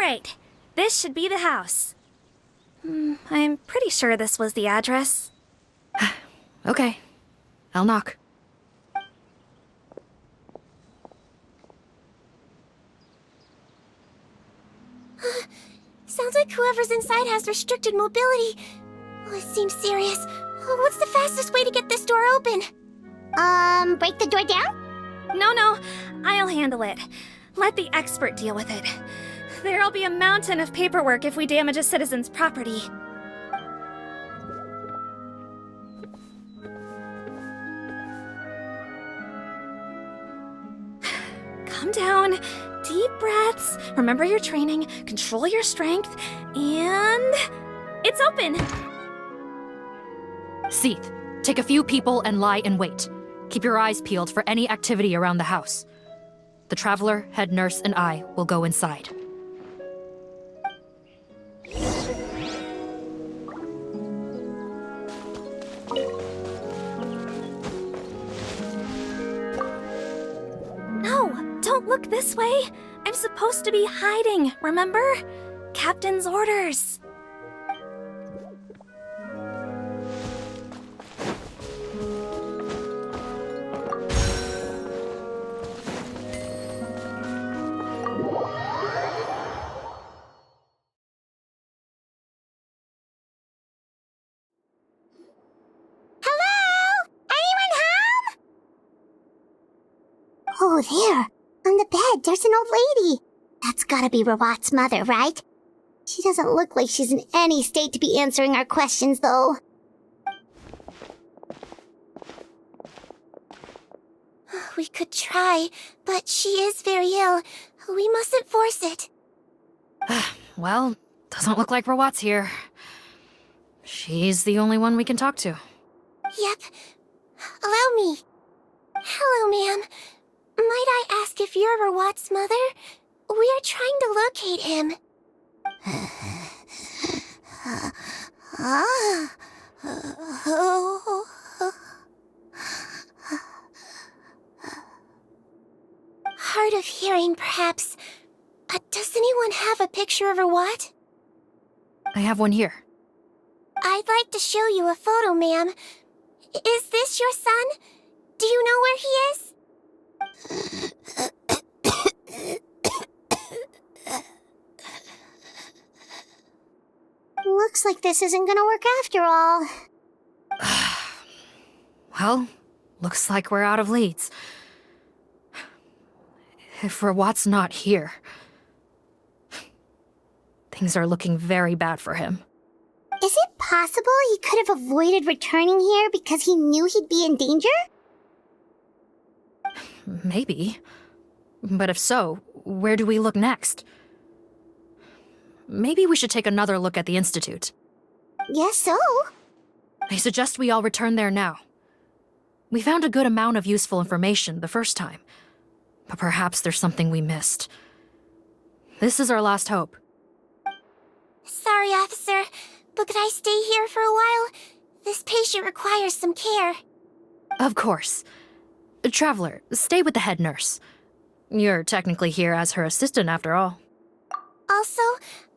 Alright, this should be the house. I'm pretty sure this was the address. Okay, I'll knock. Sounds like whoever's inside has restricted mobility. Oh, it seems serious. Oh, what's the fastest way to get this door open? Break the door down? No, I'll handle it. Let the expert deal with it. There'll be a mountain of paperwork if we damage a citizen's property. Calm down. Deep breaths. Remember your training. Control your strength. And... it's open! Seath, take a few people and lie in wait. Keep your eyes peeled for any activity around the house. The Traveler, head nurse, and I will go inside. No, don't look this way. I'm supposed to be hiding, remember? Captain's orders. Oh, there. On the bed, there's an old lady. That's gotta be Rawat's mother, right? She doesn't look like she's in any state to be answering our questions, though. We could try, but she is very ill. We mustn't force it. Well, doesn't look like Rawat's here. She's the only one we can talk to. Yep. Allow me. Hello, ma'am. Might I ask if you're Rawat's mother? We are trying to locate him. Hard of hearing, perhaps. Does anyone have a picture of Rawat? I have one here. I'd like to show you a photo, ma'am. Is this your son? Do you know where he is? Looks like this isn't gonna work after all. Well, looks like we're out of leads. If Rawat's not here, things are looking very bad for him. Is it possible he could have avoided returning here because he knew he'd be in danger? Maybe. But if so, where do we look next? Maybe we should take another look at the Institute. Guess so. I suggest we all return there now. We found a good amount of useful information the first time, but perhaps there's something we missed. This is our last hope. Sorry, officer, but could I stay here for a while? This patient requires some care. Of course. Traveler, stay with the head nurse. You're technically here as her assistant after all. Also,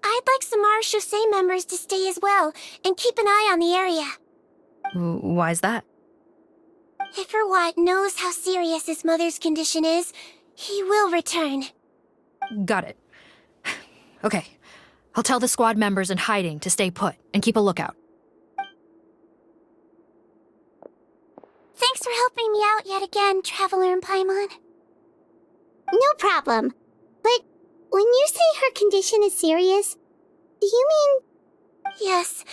I'd like some Marechaussee members to stay as well, and keep an eye on the area. Why's that? If Rawat knows how serious his mother's condition is, he will return. Got it. Okay. I'll tell the squad members in hiding to stay put and keep a lookout. Thanks for helping me out yet again, Traveler and Paimon. No problem. But when you say her condition is serious, do you mean... Yes,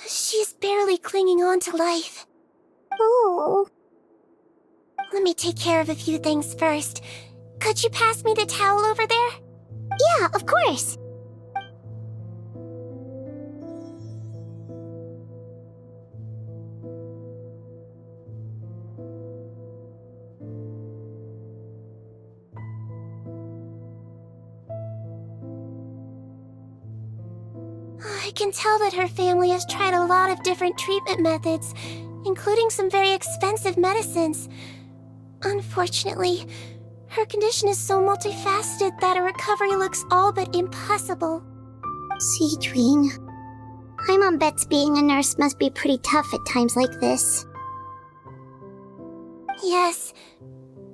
she is barely clinging on to life. Oh... Let me take care of a few things first. Could you pass me the towel over there? Yeah, of course. I can tell that her family has tried a lot of different treatment methods, including some very expensive medicines. Unfortunately, Her condition is so multifaceted that a recovery looks all but impossible. Sigewinne. My mom bets being a nurse must be pretty tough at times like this. Yes,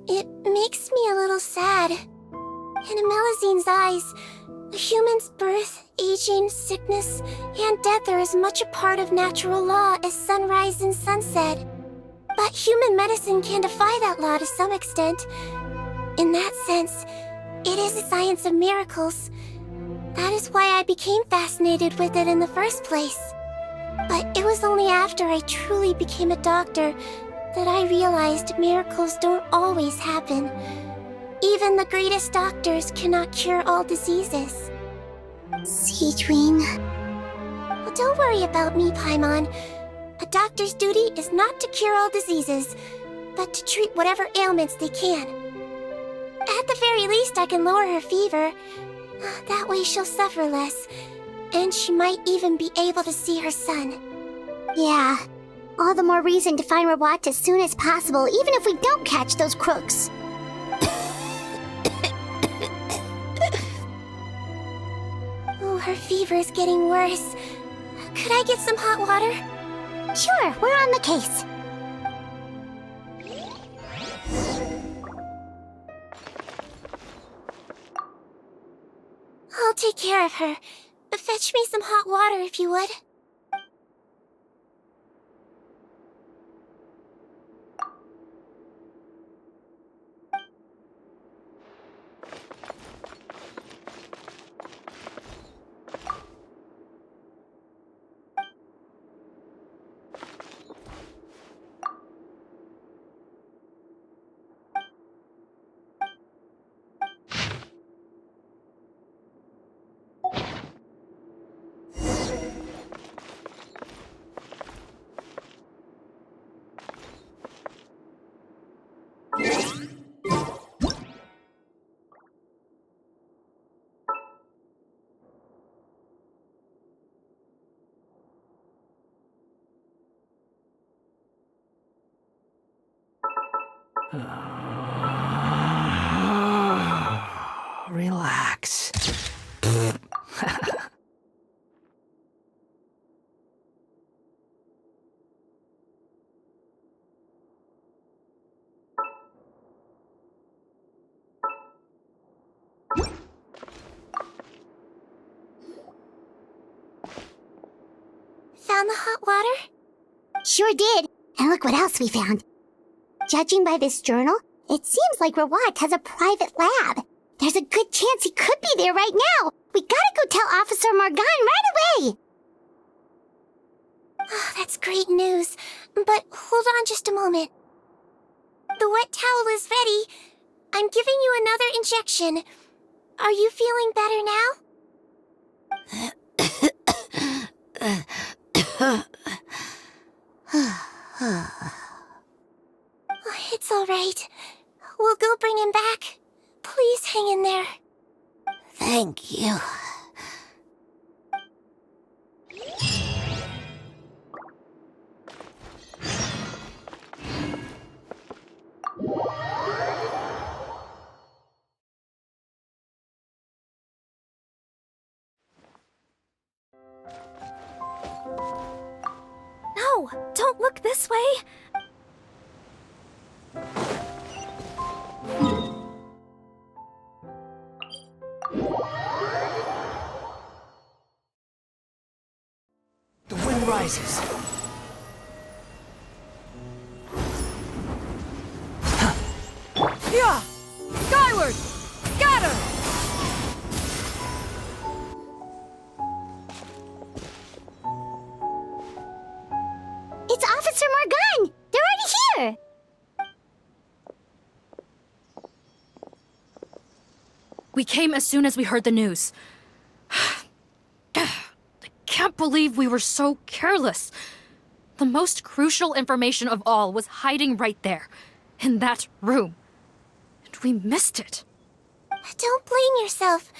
it makes me a little sad. In Melizine's eyes, a human's birth, aging, sickness, and death are as much a part of natural law as sunrise and sunset. But human medicine can defy that law to some extent. In that sense, it is a science of miracles. That is why I became fascinated with it in the first place. But it was only after I truly became a doctor that I realized miracles don't always happen. Even the greatest doctors cannot cure all diseases. Sigewinne. Well, don't worry about me, Paimon. A doctor's duty is not to cure all diseases, but to treat whatever ailments they can. At the very least, I can lower her fever. That way she'll suffer less, and she might even be able to see her son. Yeah. All the more reason to find Rawat as soon as possible, even if we don't catch those crooks. Oh, her fever is getting worse. Could I get some hot water? Sure, we're on the case. I'll take care of her. Fetch me some hot water if you would. Relax. Found the hot water? Sure did. And look what else we found. Judging by this journal, it seems like Rawat has a private lab. There's a good chance he could be there right now. We gotta go tell Officer Morgan right away. Oh, that's great news. But hold on just a moment. The wet towel is ready. I'm giving you another injection. Are you feeling better now? It's all right. We'll go bring him back. Please hang in there. Thank you. No, don't look this way. The wind rises. Yeah! Skyward! Scatter! It's Officer Morgan! They're already here! We came as soon as we heard the news. I can't believe we were so careless. The most crucial information of all was hiding right there, in that room. And we missed it. Don't blame yourself.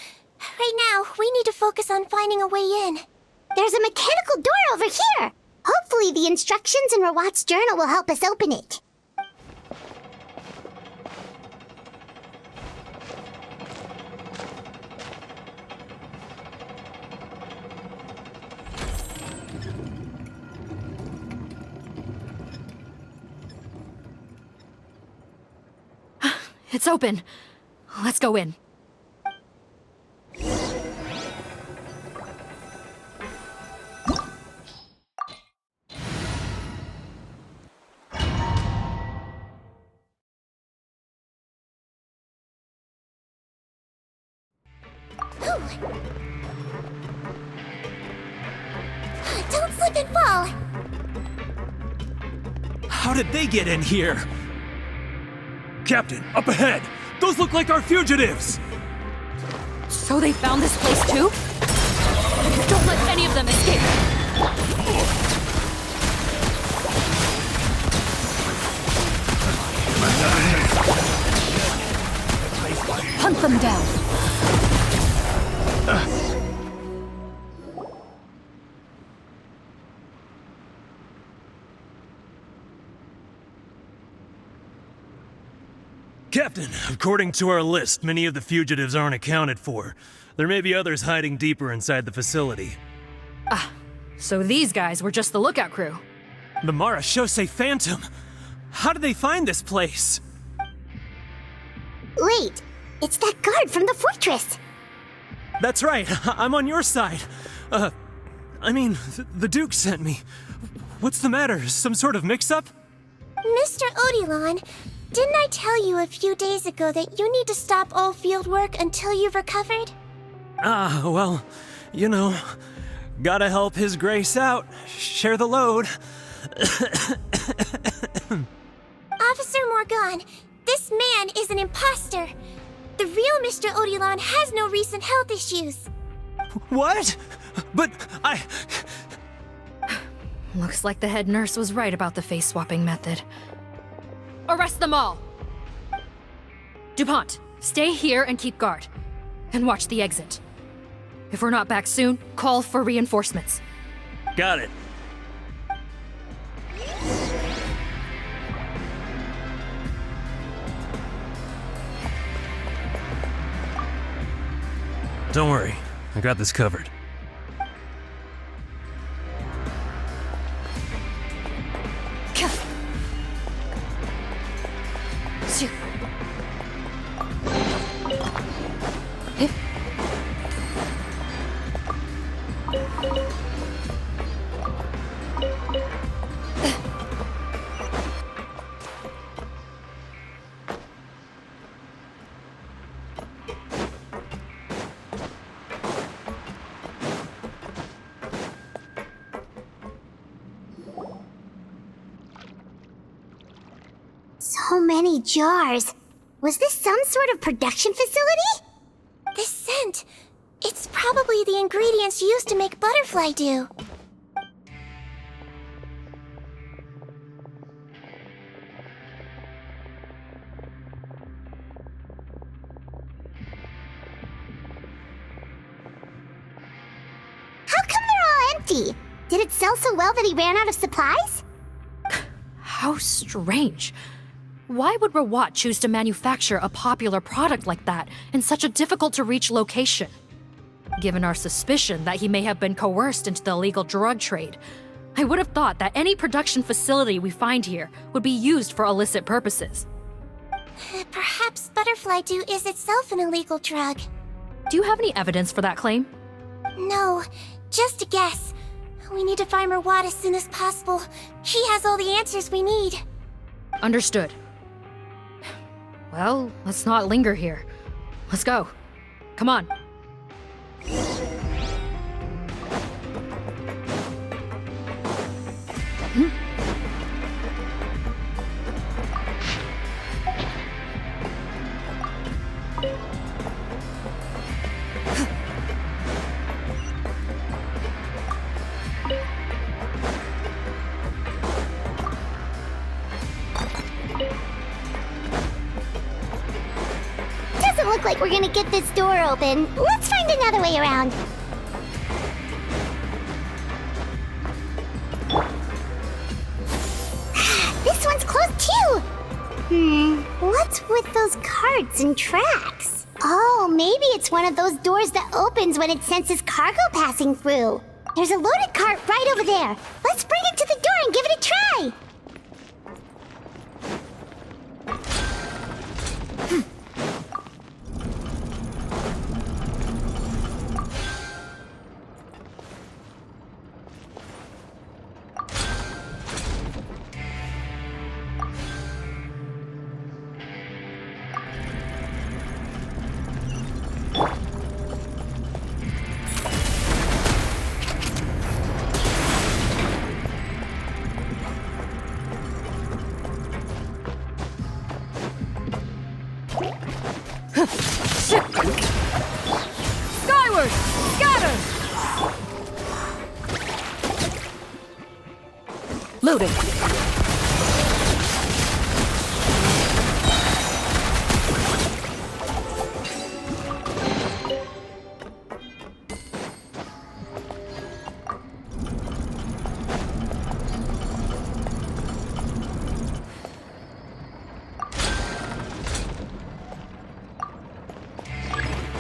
Right now, we need to focus on finding a way in. There's a mechanical door over here! Hopefully the instructions in Rawat's journal will help us open it. It's open. Let's go in. Don't slip and fall! How did they get in here? Captain, up ahead! Those look like our fugitives! So they found this place too? Don't let any of them escape! Hunt them down! Captain, according to our list, many of the fugitives aren't accounted for. There may be others hiding deeper inside the facility. So these guys were just the lookout crew. The Marachose Phantom! How did they find this place? Wait, it's that guard from the fortress. That's right, I'm on your side. The Duke sent me. What's the matter? Some sort of mix-up? Mr. Odilon, didn't I tell you a few days ago that you need to stop all field work until you've recovered? Well, you know, gotta help His Grace out. Share the load. Officer Morgan, this man is an imposter. The real Mr. Odilon has no recent health issues. What? But Looks like the head nurse was right about the face-swapping method. Arrest them all! DuPont, stay here and keep guard. And watch the exit. If we're not back soon, call for reinforcements. Got it. Don't worry, I got this covered. So many jars. Was this some sort of production facility? This scent, it's probably the ingredients used to make butterfly dew. How come they're all empty? Did it sell so well that he ran out of supplies? How strange. Why would Rawat choose to manufacture a popular product like that in such a difficult-to-reach location? Given our suspicion that he may have been coerced into the illegal drug trade, I would have thought that any production facility we find here would be used for illicit purposes. Perhaps butterfly dew is itself an illegal drug. Do you have any evidence for that claim? No, just a guess. We need to find Rawat as soon as possible. He has all the answers we need. Understood. Well, let's not linger here. Let's go. Come on. Doesn't look like we're gonna get this door open. Let's find another way around. This one's closed too! What's with those carts and tracks? Oh, maybe it's one of those doors that opens when it senses cargo passing through. There's a loaded cart right over there. Let's bring it to the door and give it a try. Loading.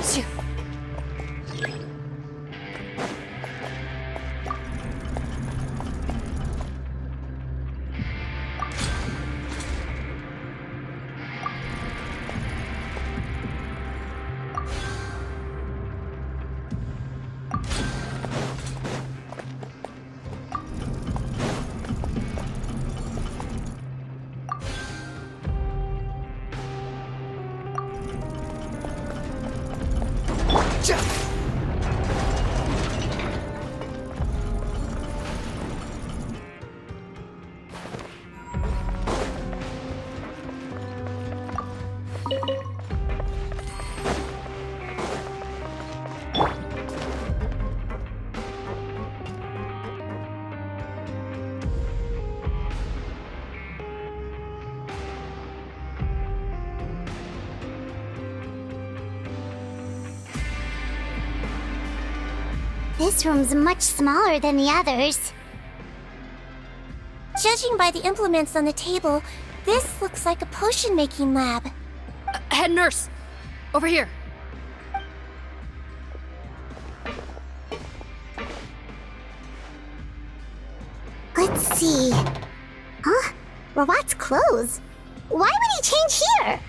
Phew. This room's much smaller than the others. Judging by the implements on the table, this looks like a potion-making lab. Head nurse! Over here. Let's see. Huh? Rawat's clothes. Why would he change here?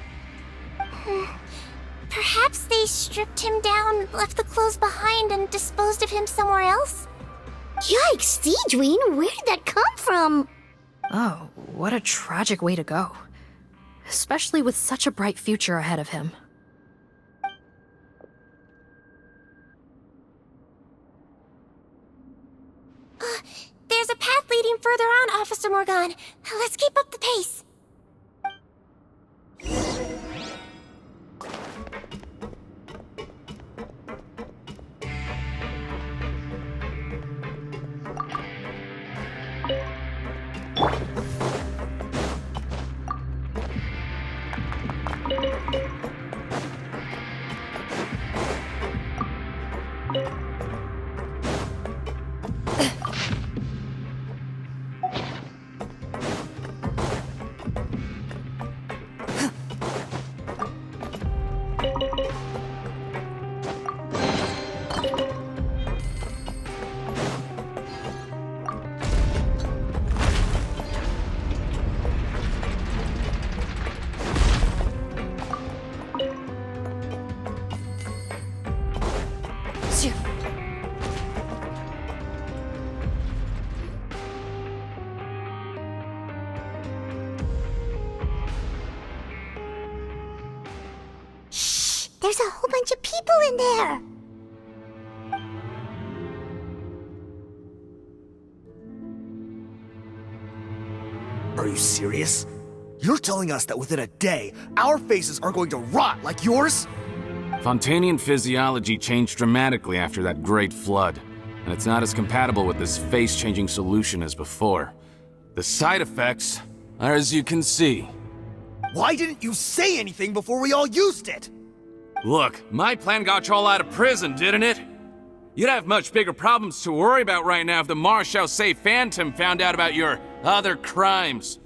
Perhaps they stripped him down, left the clothes behind, and disposed of him somewhere else? Yikes, Sigewinne, where did that come from? Oh, what a tragic way to go. Especially with such a bright future ahead of him. There's a path leading further on, Officer Morgan. Let's keep up the pace. Shh! There's a whole bunch of people in there! Are you serious? You're telling us that within a day, our faces are going to rot like yours? Fontanian physiology changed dramatically after that great flood, and it's not as compatible with this face-changing solution as before. The side effects are as you can see. Why didn't you say anything before we all used it? Look, my plan got you all out of prison, didn't it? You'd have much bigger problems to worry about right now if the Marshal Say Phantom found out about your other crimes.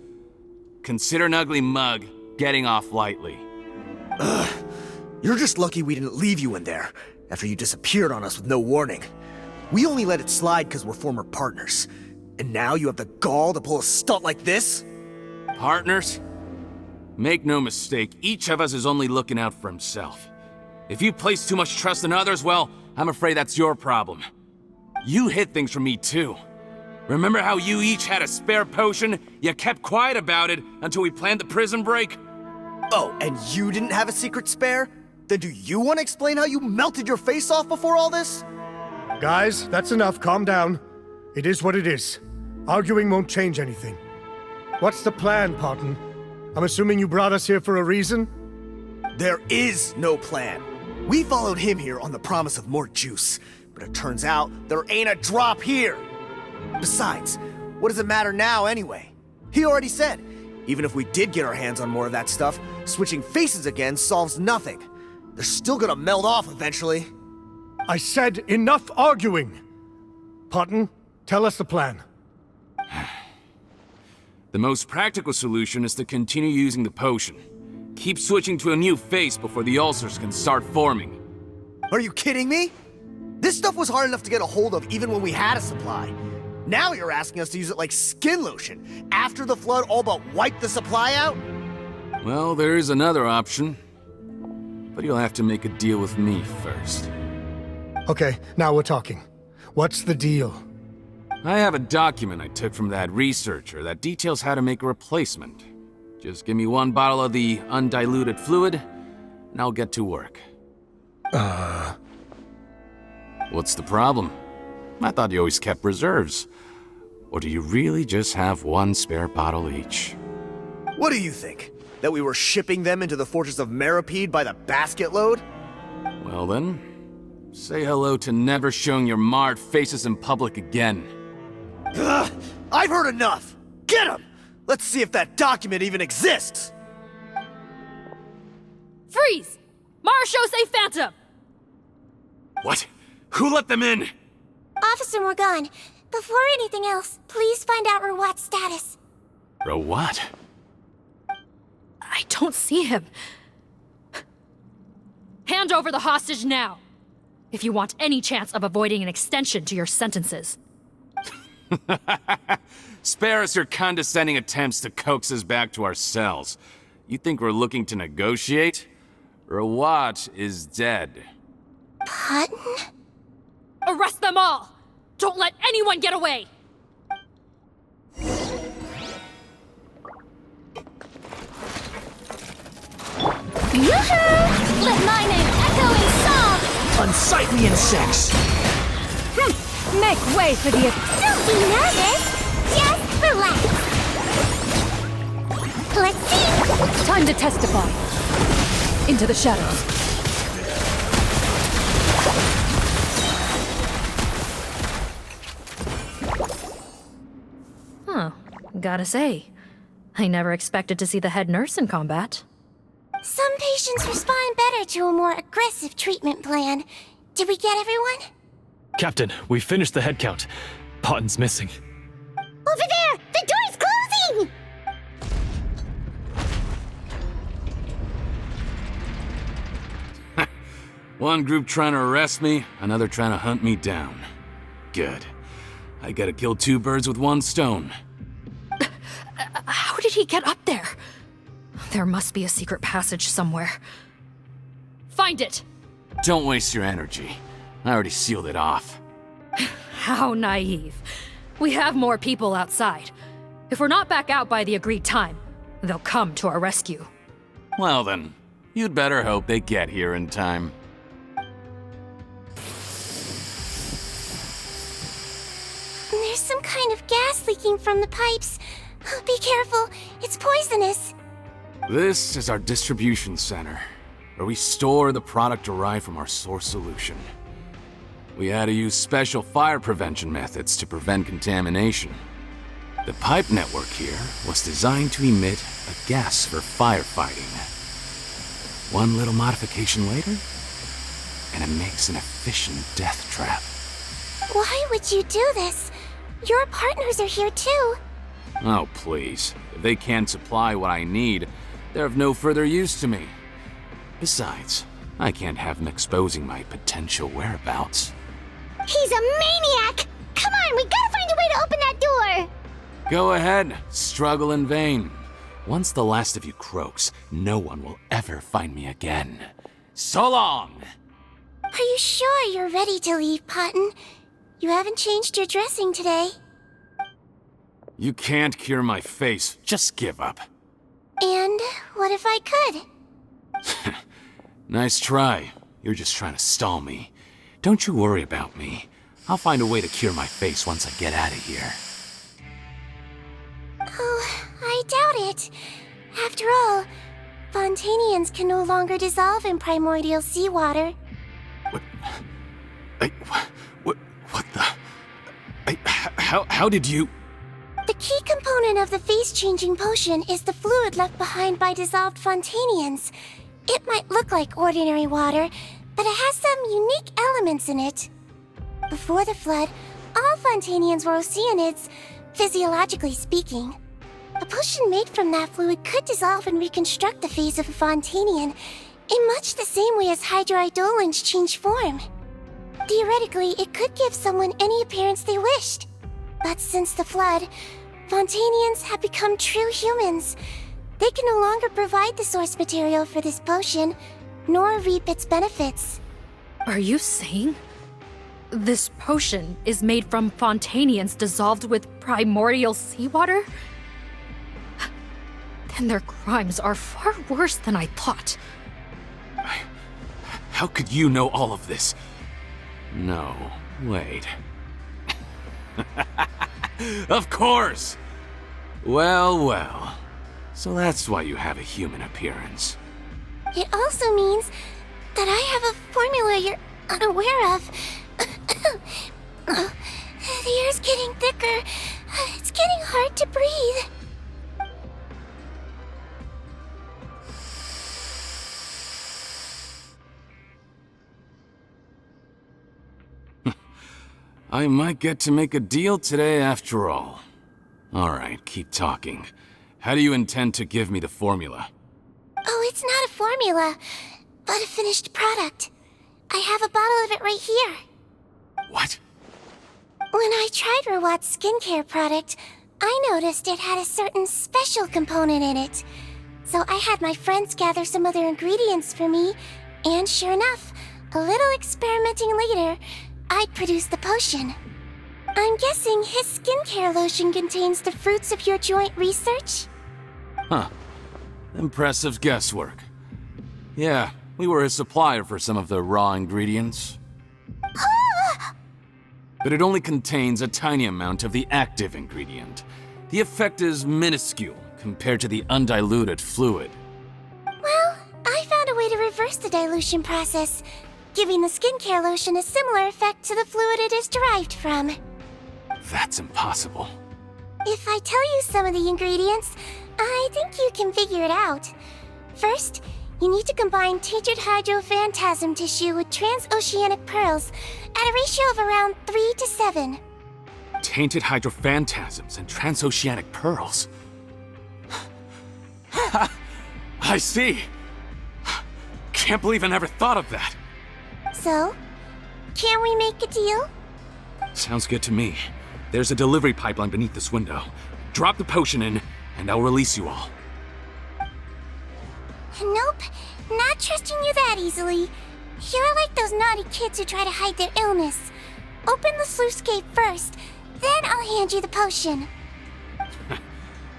Consider an ugly mug getting off lightly. Ugh. You're just lucky we didn't leave you in there after you disappeared on us with no warning. We only let it slide because we're former partners. And now you have the gall to pull a stunt like this? Partners? Make no mistake, each of us is only looking out for himself. If you place too much trust in others, well, I'm afraid that's your problem. You hid things from me too. Remember how you each had a spare potion? You kept quiet about it until we planned the prison break? Oh, and you didn't have a secret spare? Then do you want to explain how you melted your face off before all this? Guys, that's enough. Calm down. It is what it is. Arguing won't change anything. What's the plan, Parton? I'm assuming you brought us here for a reason? There is no plan. We followed him here on the promise of more juice, but it turns out there ain't a drop here. Besides, What does it matter now, anyway? He already said, even if we did get our hands on more of that stuff, switching faces again solves nothing. They're still gonna meld off eventually. I said enough arguing! Potton, tell us the plan. The most practical solution is to continue using the potion. Keep switching to a new face before the ulcers can start forming. Are you kidding me? This stuff was hard enough to get a hold of even when we had a supply. Now you're asking us to use it like skin lotion, after the flood all but wiped the supply out? Well, there is another option. But you'll have to make a deal with me first. Okay, now we're talking. What's the deal? I have a document I took from that researcher that details how to make a replacement. Just give me one bottle of the undiluted fluid, and I'll get to work. What's the problem? I thought you always kept reserves. Or do you really just have one spare bottle each? What do you think? That we were shipping them into the fortress of Meripede by the basket load? Well then, say hello to never showing your marred faces in public again. Ugh, I've heard enough! Get him! Let's see if that document even exists! Freeze! Marshal say Phantom! What? Who let them in? Officer Morgan, before anything else, please find out Rawat's status. Rawat? I don't see him. Hand over the hostage now, if you want any chance of avoiding an extension to your sentences. Spare us your condescending attempts to coax us back to our cells. You think we're looking to negotiate? Rawat is dead. Potton? Arrest them all! Don't let anyone get away! Yoo-hoo! Let my name echo in song! Unsightly insects! Make way for the... Don't be nervous! Just relax! Let's see! Time to testify. Into the shadows. Huh. Gotta say, I never expected to see the head nurse in combat. Some patients respond better to a more aggressive treatment plan. Did we get everyone? Captain, we finished the head count. Potton's missing. Over there! The door's closing! One group trying to arrest me, another trying to hunt me down. Good. I gotta kill two birds with one stone. How did he get up there? There must be a secret passage somewhere. Find it! Don't waste your energy. I already sealed it off. How naive. We have more people outside. If we're not back out by the agreed time, they'll come to our rescue. Well then, you'd better hope they get here in time. There's some kind of gas leaking from the pipes. Be careful, it's poisonous. This is our distribution center, where we store the product derived from our source solution. We had to use special fire prevention methods to prevent contamination. The pipe network here was designed to emit a gas for firefighting. One little modification later, and it makes an efficient death trap. Why would you do this? Your partners are here too. Oh, please. If they can't supply what I need, they're of no further use to me. Besides, I can't have them exposing my potential whereabouts. He's a maniac! Come on, we gotta find a way to open that door! Go ahead, struggle in vain. Once the last of you croaks, no one will ever find me again. So long! Are you sure you're ready to leave, Potton? You haven't changed your dressing today. You can't cure my face, just give up. And what if I could? Nice try. You're just trying to stall me. Don't you worry about me. I'll find a way to cure my face once I get out of here. Oh, I doubt it. After all, Fontanians can no longer dissolve in primordial seawater. What the? How did you... The key component of the face-changing potion is the fluid left behind by dissolved Fontanians. It might look like ordinary water, but it has some unique elements in it. Before the flood, all Fontanians were oceanids, physiologically speaking. A potion made from that fluid could dissolve and reconstruct the face of a Fontanian in much the same way as hydroidolins change form. Theoretically, it could give someone any appearance they wished. But since the flood, Fontanians have become true humans. They can no longer provide the source material for this potion, nor reap its benefits. Are you saying this potion is made from Fontanians dissolved with primordial seawater? Then their crimes are far worse than I thought. How could you know all of this? No, wait. Of course! Well, well. So that's why you have a human appearance. It also means that I have a formula you're unaware of. The air's getting thicker. It's getting hard to breathe. I might get to make a deal today after all. Alright, keep talking. How do you intend to give me the formula? Oh, it's not a formula, but a finished product. I have a bottle of it right here. What? When I tried Rawat's skincare product, I noticed it had a certain special component in it. So I had my friends gather some other ingredients for me, and sure enough, a little experimenting later, I'd produced the potion. I'm guessing his skincare lotion contains the fruits of your joint research? Huh. Impressive guesswork. Yeah, we were his supplier for some of the raw ingredients. But it only contains a tiny amount of the active ingredient. The effect is minuscule compared to the undiluted fluid. Well, I found a way to reverse the dilution process, giving the skincare lotion a similar effect to the fluid it is derived from. That's impossible. If I tell you some of the ingredients, I think you can figure it out. First, you need to combine tainted hydrophantasm tissue with transoceanic pearls at a ratio of around 3 to 7. Tainted hydrophantasms and transoceanic pearls. I see. Can't believe I never thought of that. So, can we make a deal? Sounds good to me. There's a delivery pipeline beneath this window. Drop the potion in, and I'll release you all. Nope, not trusting you that easily. You're like those naughty kids who try to hide their illness. Open the sluice gate first, then I'll hand you the potion.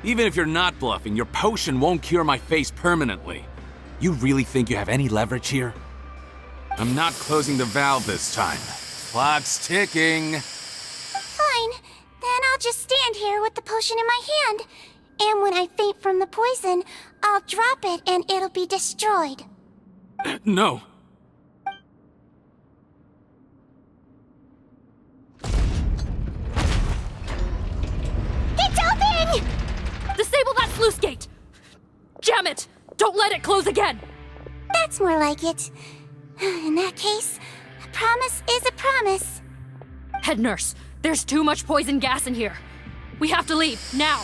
Even if you're not bluffing, your potion won't cure my face permanently. You really think you have any leverage here? I'm not closing the valve this time. Clock's ticking. Fine, then I'll just stand here with the potion in my hand. And when I faint from the poison, I'll drop it and it'll be destroyed. No. It's open! Disable that sluice gate! Jam it! Don't let it close again! That's more like it. In that case, a promise is a promise. Head nurse, there's too much poison gas in here. We have to leave, now!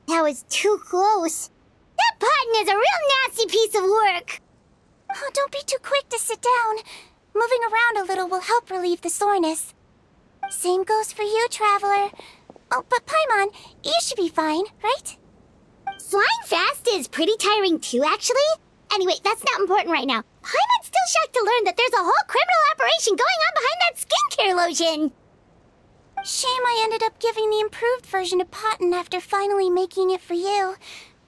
That was too close. That Potton is a real nasty piece of work. Oh, don't be too quick to sit down. Moving around a little will help relieve the soreness. Same goes for you, Traveler. Oh, but Paimon, you should be fine, right? Flying fast is pretty tiring too, actually. Anyway, that's not important right now. Paimon's still shocked to learn that there's a whole criminal operation going on behind that skincare lotion. Shame I ended up giving the improved version to Potton after finally making it for you.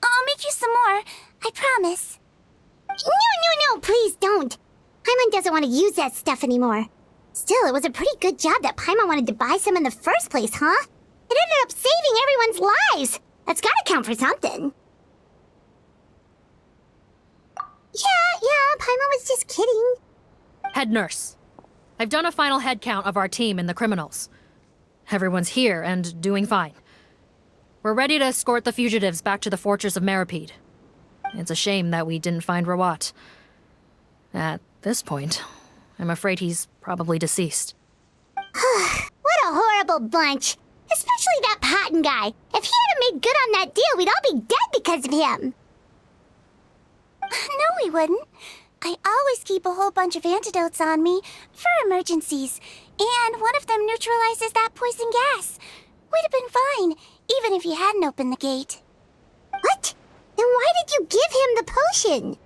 I'll make you some more, I promise. No, please don't. Paimon doesn't want to use that stuff anymore. Still, it was a pretty good job that Paimon wanted to buy some in the first place, huh? It ended up saving everyone's lives. That's gotta count for something. Yeah, Paimon was just kidding. Head nurse. I've done a final head count of our team and the criminals. Everyone's here and doing fine. We're ready to escort the fugitives back to the fortress of Meripede. It's a shame that we didn't find Rawat. At this point, I'm afraid he's probably deceased. What a horrible bunch. Especially that Patton guy. If he hadn't made good on that deal, we'd all be dead because of him. No, we wouldn't. I always keep a whole bunch of antidotes on me for emergencies, and one of them neutralizes that poison gas. We'd have been fine, even if you hadn't opened the gate. What? Then why did you give him the potion?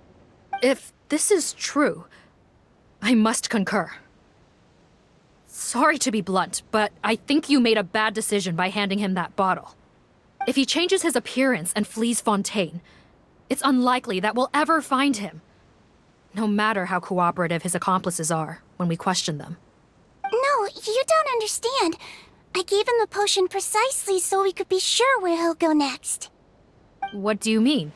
If this is true, I must concur. Sorry to be blunt, but I think you made a bad decision by handing him that bottle. If he changes his appearance and flees Fontaine, it's unlikely that we'll ever find him. No matter how cooperative his accomplices are when we question them. No, you don't understand. I gave him the potion precisely so we could be sure where he'll go next. What do you mean?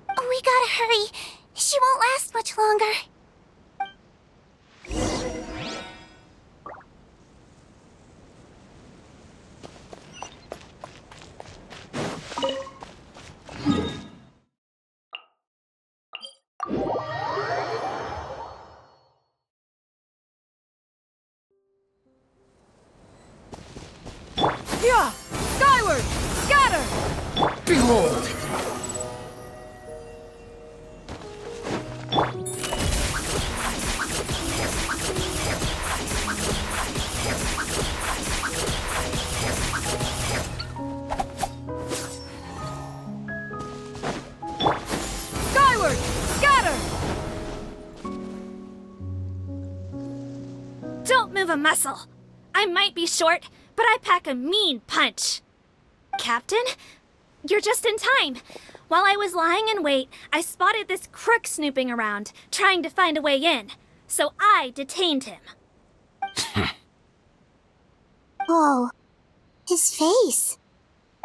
We gotta hurry. She won't last much longer. Yeah! Skyward! Scatter! Behold! Skyward! Scatter! Don't move a muscle. I might be short, but I pack a mean punch. Captain, you're just in time. While I was lying in wait, I spotted this crook snooping around, trying to find a way in. So I detained him. Oh, his face.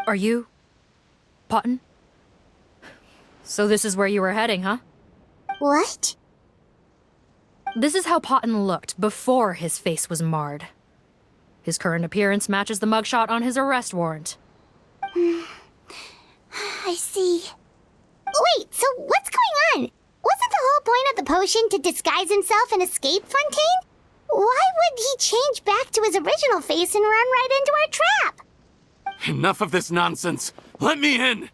Are you... Potton? So this is where you were heading, huh? What? This is how Potton looked before his face was marred. His current appearance matches the mugshot on his arrest warrant. I see. Wait, so what's going on? Wasn't the whole point of the potion to disguise himself and escape Fontaine? Why would he change back to his original face and run right into our trap? Enough of this nonsense. Let me in!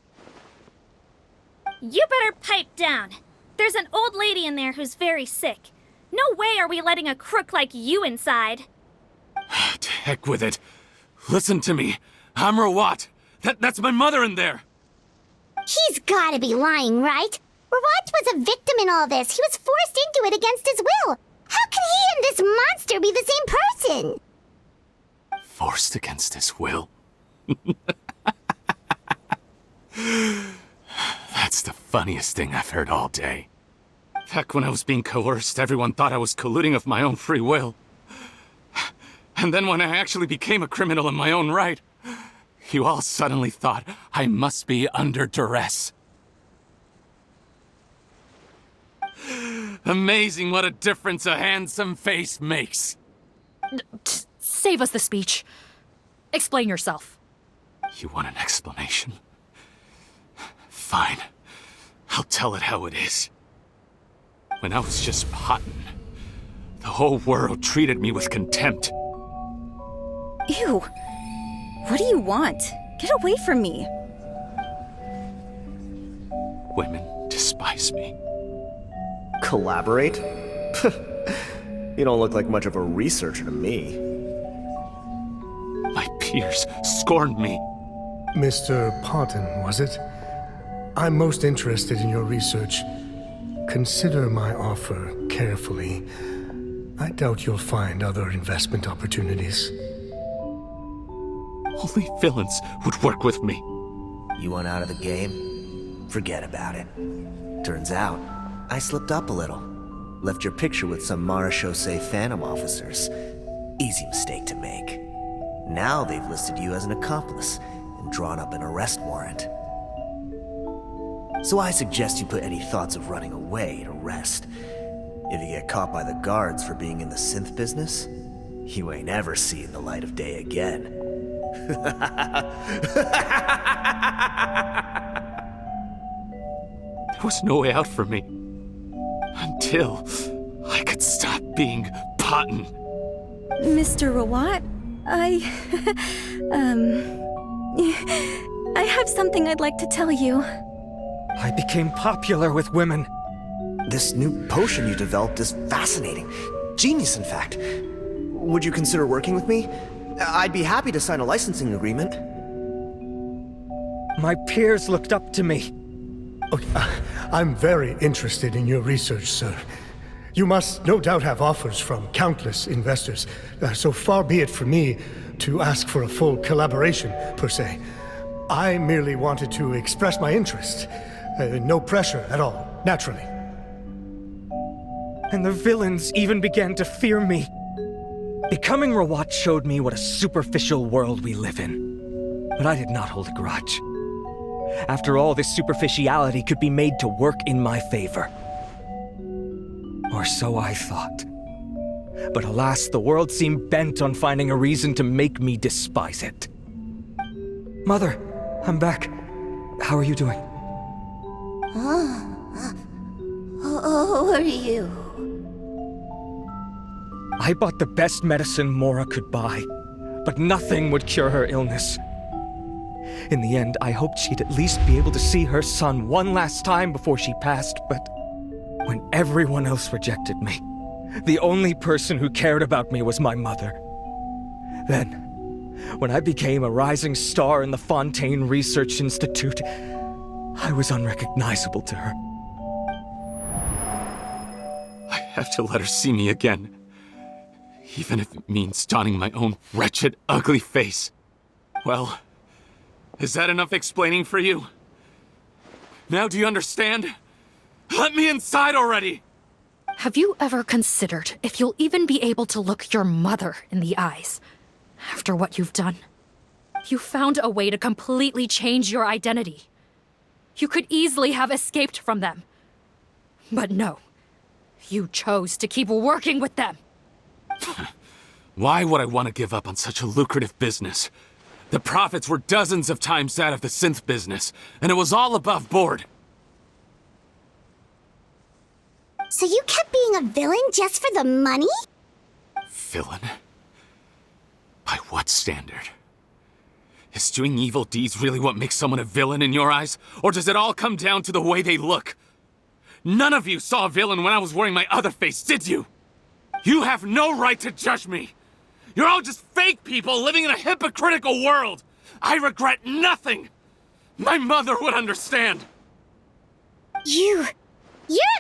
You better pipe down. There's an old lady in there who's very sick. No way are we letting a crook like you inside. To heck with it. Listen to me. I'm Rawat. That's my mother in there. He's gotta be lying, right? Rawat was a victim in all this. He was forced into it against his will. How can he and this monster be the same person? Forced against his will? That's the funniest thing I've heard all day. Back when I was being coerced, everyone thought I was colluding of my own free will. And then when I actually became a criminal in my own right, you all suddenly thought I must be under duress. Amazing what a difference a handsome face makes. Save us the speech. Explain yourself. You want an explanation? Fine. I'll tell it how it is. When I was just Potton, the whole world treated me with contempt. Ew. What do you want? Get away from me. Women despise me. Collaborate? You don't look like much of a researcher to me. My peers scorned me. Mr. Potton, was it? I'm most interested in your research. Consider my offer carefully. I doubt you'll find other investment opportunities. Only villains would work with me. You want out of the game? Forget about it. Turns out, I slipped up a little. Left your picture with some Marechaussee Phantom officers. Easy mistake to make. Now they've listed you as an accomplice and drawn up an arrest warrant. So I suggest you put any thoughts of running away to rest. If you get caught by the guards for being in the synth business, you ain't ever seeing the light of day again. There was no way out for me. Until I could stop being Potton. Mr. Rawat, I have something I'd like to tell you. I became popular with women. This new potion you developed is fascinating. Genius, in fact. Would you consider working with me? I'd be happy to sign a licensing agreement. My peers looked up to me. Okay, I'm very interested in your research, sir. You must no doubt have offers from countless investors, so far be it from me to ask for a full collaboration, per se. I merely wanted to express my interest. No pressure at all, naturally. And the villains even began to fear me. Becoming Rawat showed me what a superficial world we live in. But I did not hold a grudge. After all, this superficiality could be made to work in my favor. Or so I thought. But alas, the world seemed bent on finding a reason to make me despise it. Mother, I'm back. How are you doing? Who are you? I bought the best medicine Mora could buy, but nothing would cure her illness. In the end, I hoped she'd at least be able to see her son one last time before she passed, but when everyone else rejected me, the only person who cared about me was my mother. Then, when I became a rising star in the Fontaine Research Institute, I was unrecognizable to her. I have to let her see me again. Even if it means donning my own wretched, ugly face. Well, is that enough explaining for you? Now do you understand? Let me inside already! Have you ever considered if you'll even be able to look your mother in the eyes after what you've done? You found a way to completely change your identity. You could easily have escaped from them. But no, you chose to keep working with them. Why would I want to give up on such a lucrative business? The profits were dozens of times that of the synth business, and it was all above board. So you kept being a villain just for the money? Villain? By what standard? Is doing evil deeds really what makes someone a villain in your eyes? Or does it all come down to the way they look? None of you saw a villain when I was wearing my other face, did you? You have no right to judge me! You're all just fake people living in a hypocritical world! I regret nothing! My mother would understand! You're a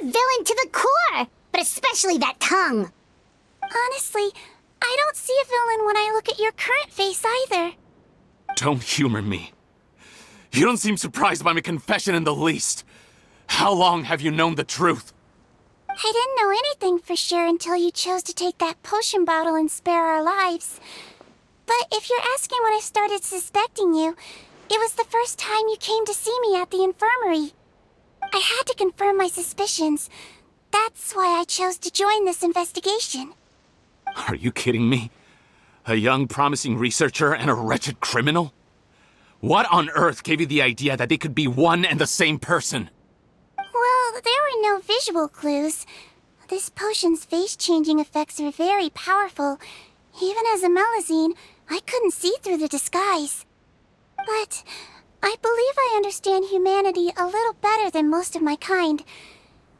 villain to the core! But especially that tongue! Honestly, I don't see a villain when I look at your current face either. Don't humor me. You don't seem surprised by my confession in the least. How long have you known the truth? I didn't know anything for sure until you chose to take that potion bottle and spare our lives. But if you're asking when I started suspecting you, it was the first time you came to see me at the infirmary. I had to confirm my suspicions. That's why I chose to join this investigation. Are you kidding me? A young, promising researcher and a wretched criminal? What on earth gave you the idea that they could be one and the same person? Well, there were no visual clues. This potion's face-changing effects are very powerful. Even as a Melusine, I couldn't see through the disguise. But I believe I understand humanity a little better than most of my kind.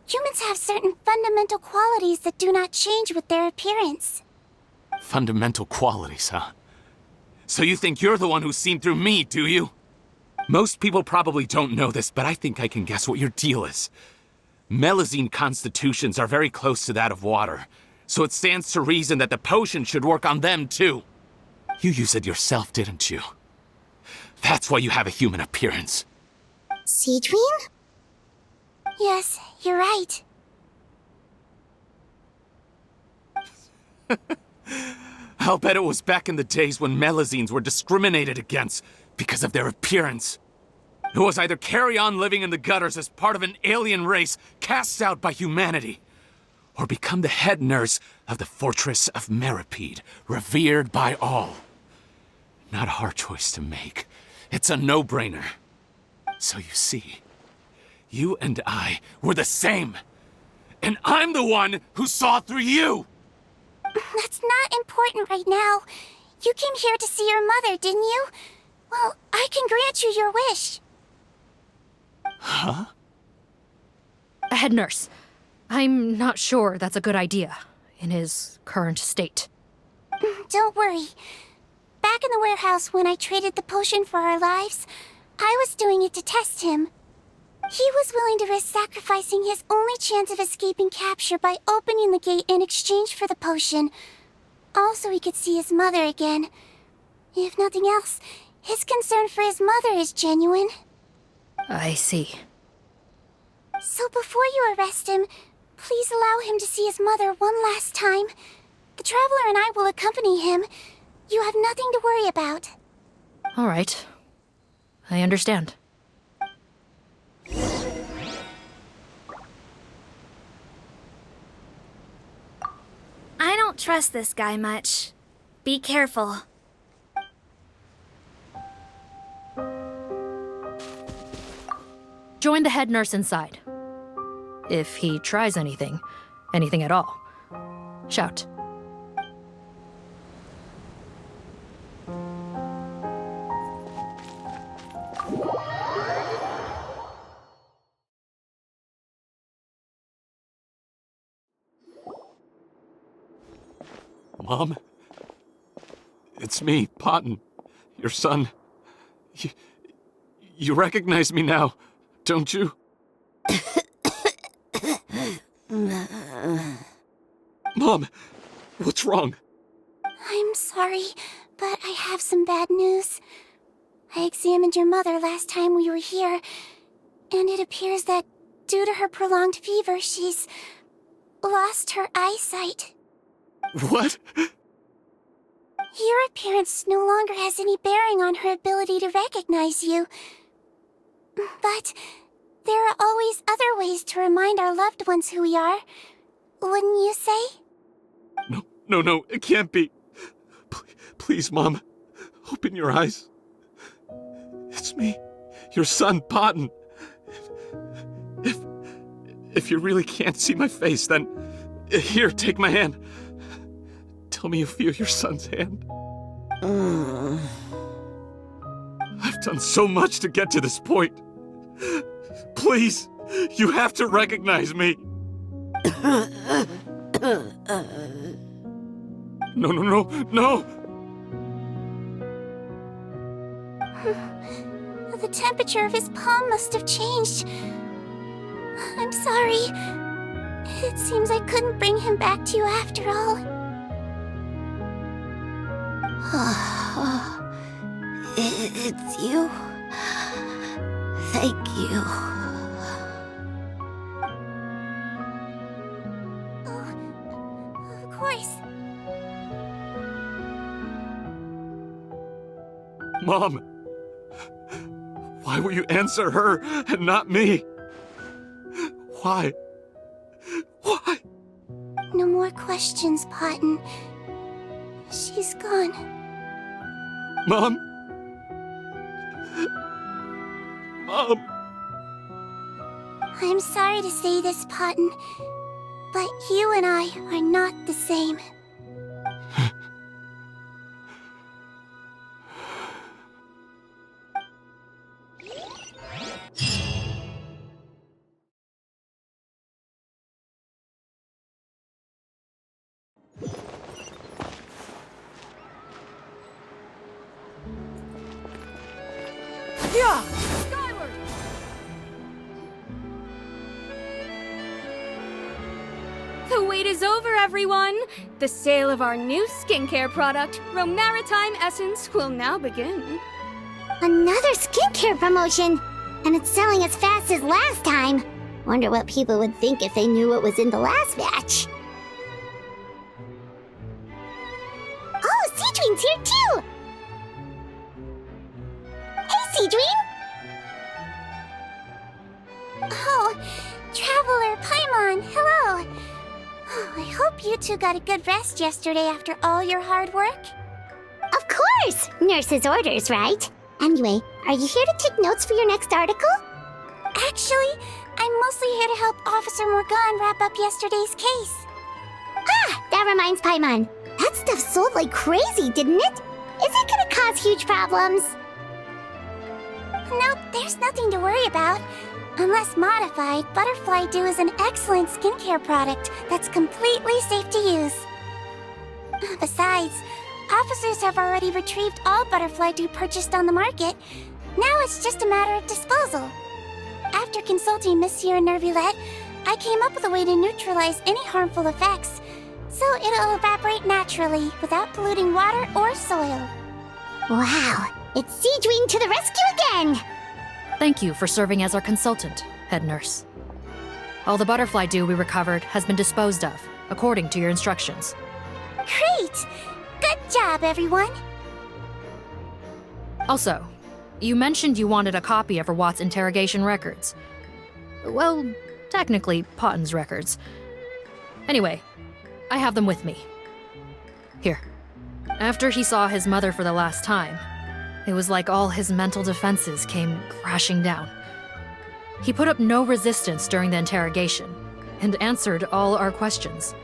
Humans have certain fundamental qualities that do not change with their appearance. Fundamental qualities, huh? So you think you're the one who's seen through me, do you? Most people probably don't know this, but I think I can guess what your deal is. Melusine constitutions are very close to that of water, so it stands to reason that the potion should work on them too. You use it yourself, didn't you? That's why you have a human appearance. Sigewinne? Yes, you're right. I'll bet it was back in the days when Melazines were discriminated against because of their appearance. It was either carry on living in the gutters as part of an alien race cast out by humanity, or become the head nurse of the Fortress of Meripede, revered by all. Not a hard choice to make. It's a no-brainer. So you see, you and I were the same. And I'm the one who saw through you! That's not important right now. You came here to see your mother, didn't you? Well, I can grant you your wish. Huh? Head nurse, I'm not sure that's a good idea in his current state. Don't worry. Back in the warehouse when I traded the potion for our lives, I was doing it to test him. He was willing to risk sacrificing his only chance of escaping capture by opening the gate in exchange for the potion. Also, he could see his mother again. If nothing else, his concern for his mother is genuine. I see. So before you arrest him, please allow him to see his mother one last time. The Traveler and I will accompany him. You have nothing to worry about. All right. I understand. I don't trust this guy much. Be careful. Join the head nurse inside. If he tries anything at all, shout. Mom? It's me, Potton, your son. You recognize me now, don't you? Mom, what's wrong? I'm sorry, but I have some bad news. I examined your mother last time we were here, and it appears that due to her prolonged fever, she's lost her eyesight. What? Your appearance no longer has any bearing on her ability to recognize you. But there are always other ways to remind our loved ones who we are. Wouldn't you say? No, it can't be. Please, Mom, open your eyes. It's me, your son, Potton. If you really can't see my face, then here, take my hand. Tell me you feel your son's hand. I've done so much to get to this point. Please, you have to recognize me. No. The temperature of his palm must have changed. I'm sorry. It seems I couldn't bring him back to you after all. It's you. Thank you. Oh, of course. Mom, why will you answer her and not me? Why? No more questions, Potton. She's gone. Mom? I'm sorry to say this, Potton, but you and I are not the same. Yeah! Skyward! The wait is over, everyone! The sale of our new skincare product, Romaritime Essence, will now begin. Another skincare promotion! And it's selling as fast as last time. Wonder what people would think if they knew what was in the last batch. Sigewinne's here too! Hey, Sigewinne! Oh, Traveler Paimon, hello! Oh, I hope you two got a good rest yesterday after all your hard work. Of course! Nurse's orders, right? Anyway, are you here to take notes for your next article? Actually, I'm mostly here to help Officer Morgan wrap up yesterday's case. Ah, that reminds Paimon. That stuff sold like crazy, didn't it? Is it gonna cause huge problems? Nope, there's nothing to worry about. Unless modified, Butterfly Dew is an excellent skincare product that's completely safe to use. Besides, officers have already retrieved all Butterfly Dew purchased on the market. Now it's just a matter of disposal. After consulting Monsieur Nervulette, I came up with a way to neutralize any harmful effects, so it'll evaporate naturally without polluting water or soil. Wow, it's Sigewinne to the rescue again! Thank you for serving as our consultant, head nurse. All the butterfly dew we recovered has been disposed of, according to your instructions. Great! Good job, everyone! Also, you mentioned you wanted a copy of Rawat's interrogation records. Well, technically, Potten's records. Anyway, I have them with me. Here. After he saw his mother for the last time, it was like all his mental defenses came crashing down. He put up no resistance during the interrogation and answered all our questions.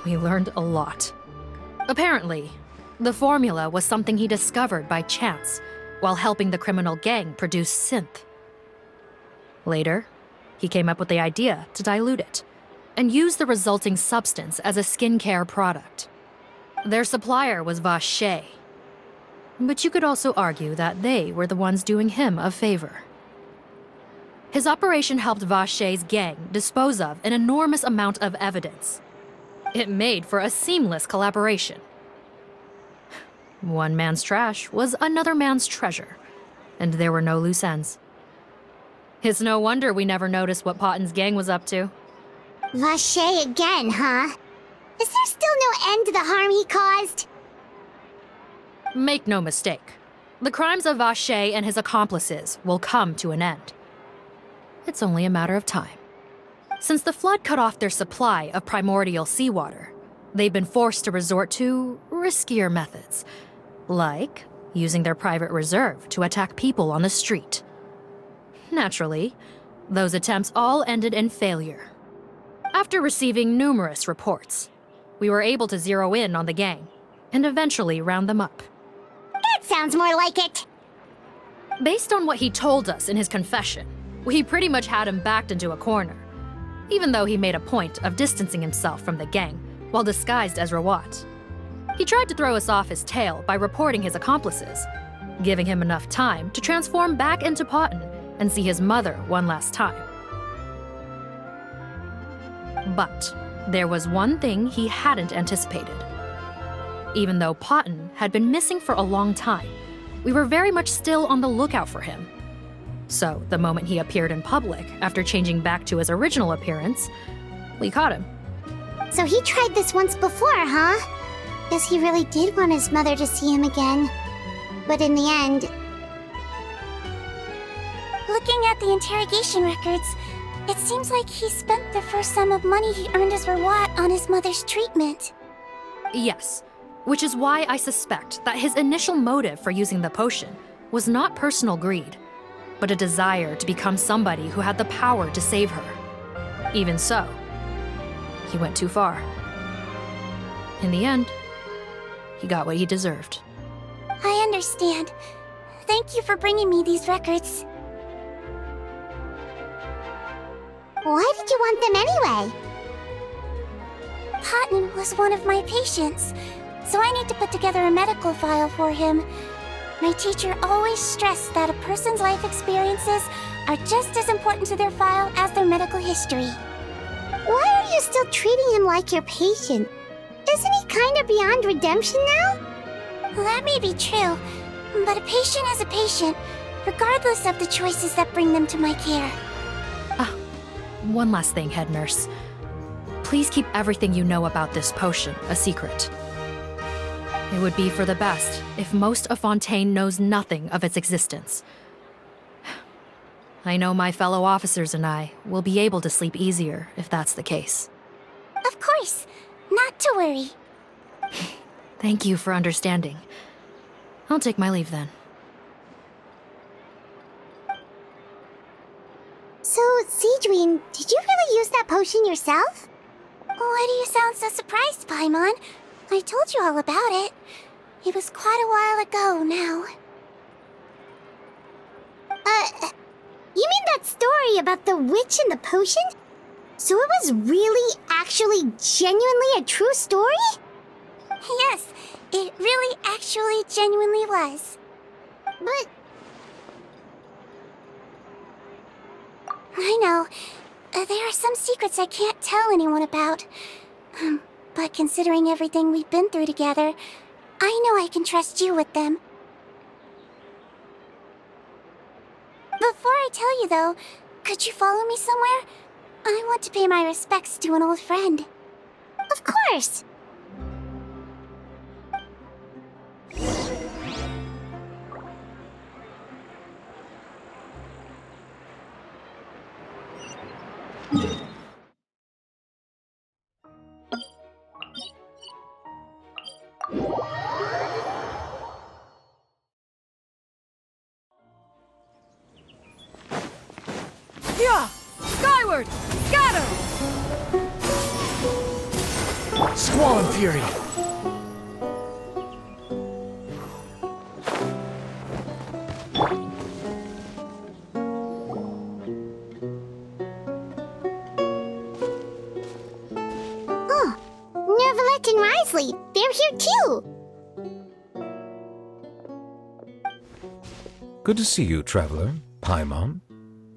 We learned a lot. Apparently, the formula was something he discovered by chance while helping the criminal gang produce synth. Later, he came up with the idea to dilute it and use the resulting substance as a skincare product. Their supplier was Vache, but you could also argue that they were the ones doing him a favor. His operation helped Vache's gang dispose of an enormous amount of evidence. It made for a seamless collaboration. One man's trash was another man's treasure, and there were no loose ends. It's no wonder we never noticed what Potten's gang was up to. Vache again, huh? Is there still no end to the harm he caused? Make no mistake, the crimes of Vache and his accomplices will come to an end. It's only a matter of time. Since the flood cut off their supply of primordial seawater, they've been forced to resort to riskier methods, like using their private reserve to attack people on the street. Naturally, those attempts all ended in failure. After receiving numerous reports, we were able to zero in on the gang and eventually round them up. That sounds more like it! Based on what he told us in his confession, we pretty much had him backed into a corner, even though he made a point of distancing himself from the gang while disguised as Rawat. He tried to throw us off his tail by reporting his accomplices, giving him enough time to transform back into Potten and see his mother one last time. But there was one thing he hadn't anticipated. Even though Potten had been missing for a long time, we were very much still on the lookout for him. So the moment he appeared in public after changing back to his original appearance, we caught him. So he tried this once before, huh? Guess he really did want his mother to see him again. But in the end... Looking at the interrogation records, it seems like he spent the first sum of money he earned as Rawat on his mother's treatment. Yes, which is why I suspect that his initial motive for using the potion was not personal greed, but a desire to become somebody who had the power to save her. Even so, he went too far. In the end, he got what he deserved. I understand. Thank you for bringing me these records. Why did you want them anyway? Potten was one of my patients, so I need to put together a medical file for him. My teacher always stressed that a person's life experiences are just as important to their file as their medical history. Why are you still treating him like your patient? Isn't he kind of beyond redemption now? That may be true, but a patient is a patient, regardless of the choices that bring them to my care. One last thing, head nurse. Please keep everything you know about this potion a secret. It would be for the best if most of Fontaine knows nothing of its existence. I know my fellow officers and I will be able to sleep easier if that's the case. Of course. Not to worry. Thank you for understanding. I'll take my leave then. So, Sigewinne, did you really use that potion yourself? Why do you sound so surprised, Paimon? I told you all about it. It was quite a while ago now. You mean that story about the witch and the potion? So it was really, actually, genuinely a true story? Yes, it really actually genuinely was. But... I know. There are some secrets I can't tell anyone about. But considering everything we've been through together, I know I can trust you with them. Before I tell you, though, could you follow me somewhere? I want to pay my respects to an old friend. Of course! Yeah! Skyward! Scatter! Squall and Fury! Oh, Nervalette and Risley, they're here too! Good to see you, Traveler. Paimon.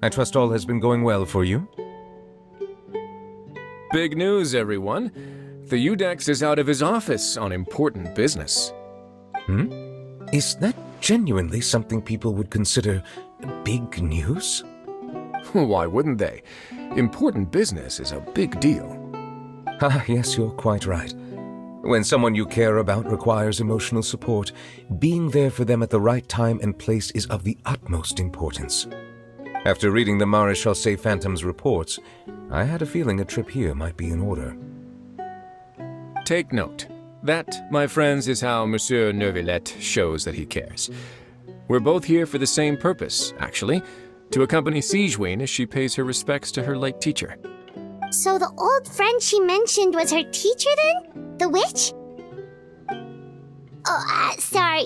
I trust all has been going well for you? Big news, everyone. The Udex is out of his office on important business. Is that genuinely something people would consider big news? Why wouldn't they? Important business is a big deal. Ah, yes, you're quite right. When someone you care about requires emotional support, being there for them at the right time and place is of the utmost importance. After reading the Maréchal Say Phantom's reports, I had a feeling a trip here might be in order. Take note. That, my friends, is how Monsieur Nervalette shows that he cares. We're both here for the same purpose, actually, to accompany Sigewinne as she pays her respects to her late teacher. So the old friend she mentioned was her teacher then? The witch? Oh, sorry.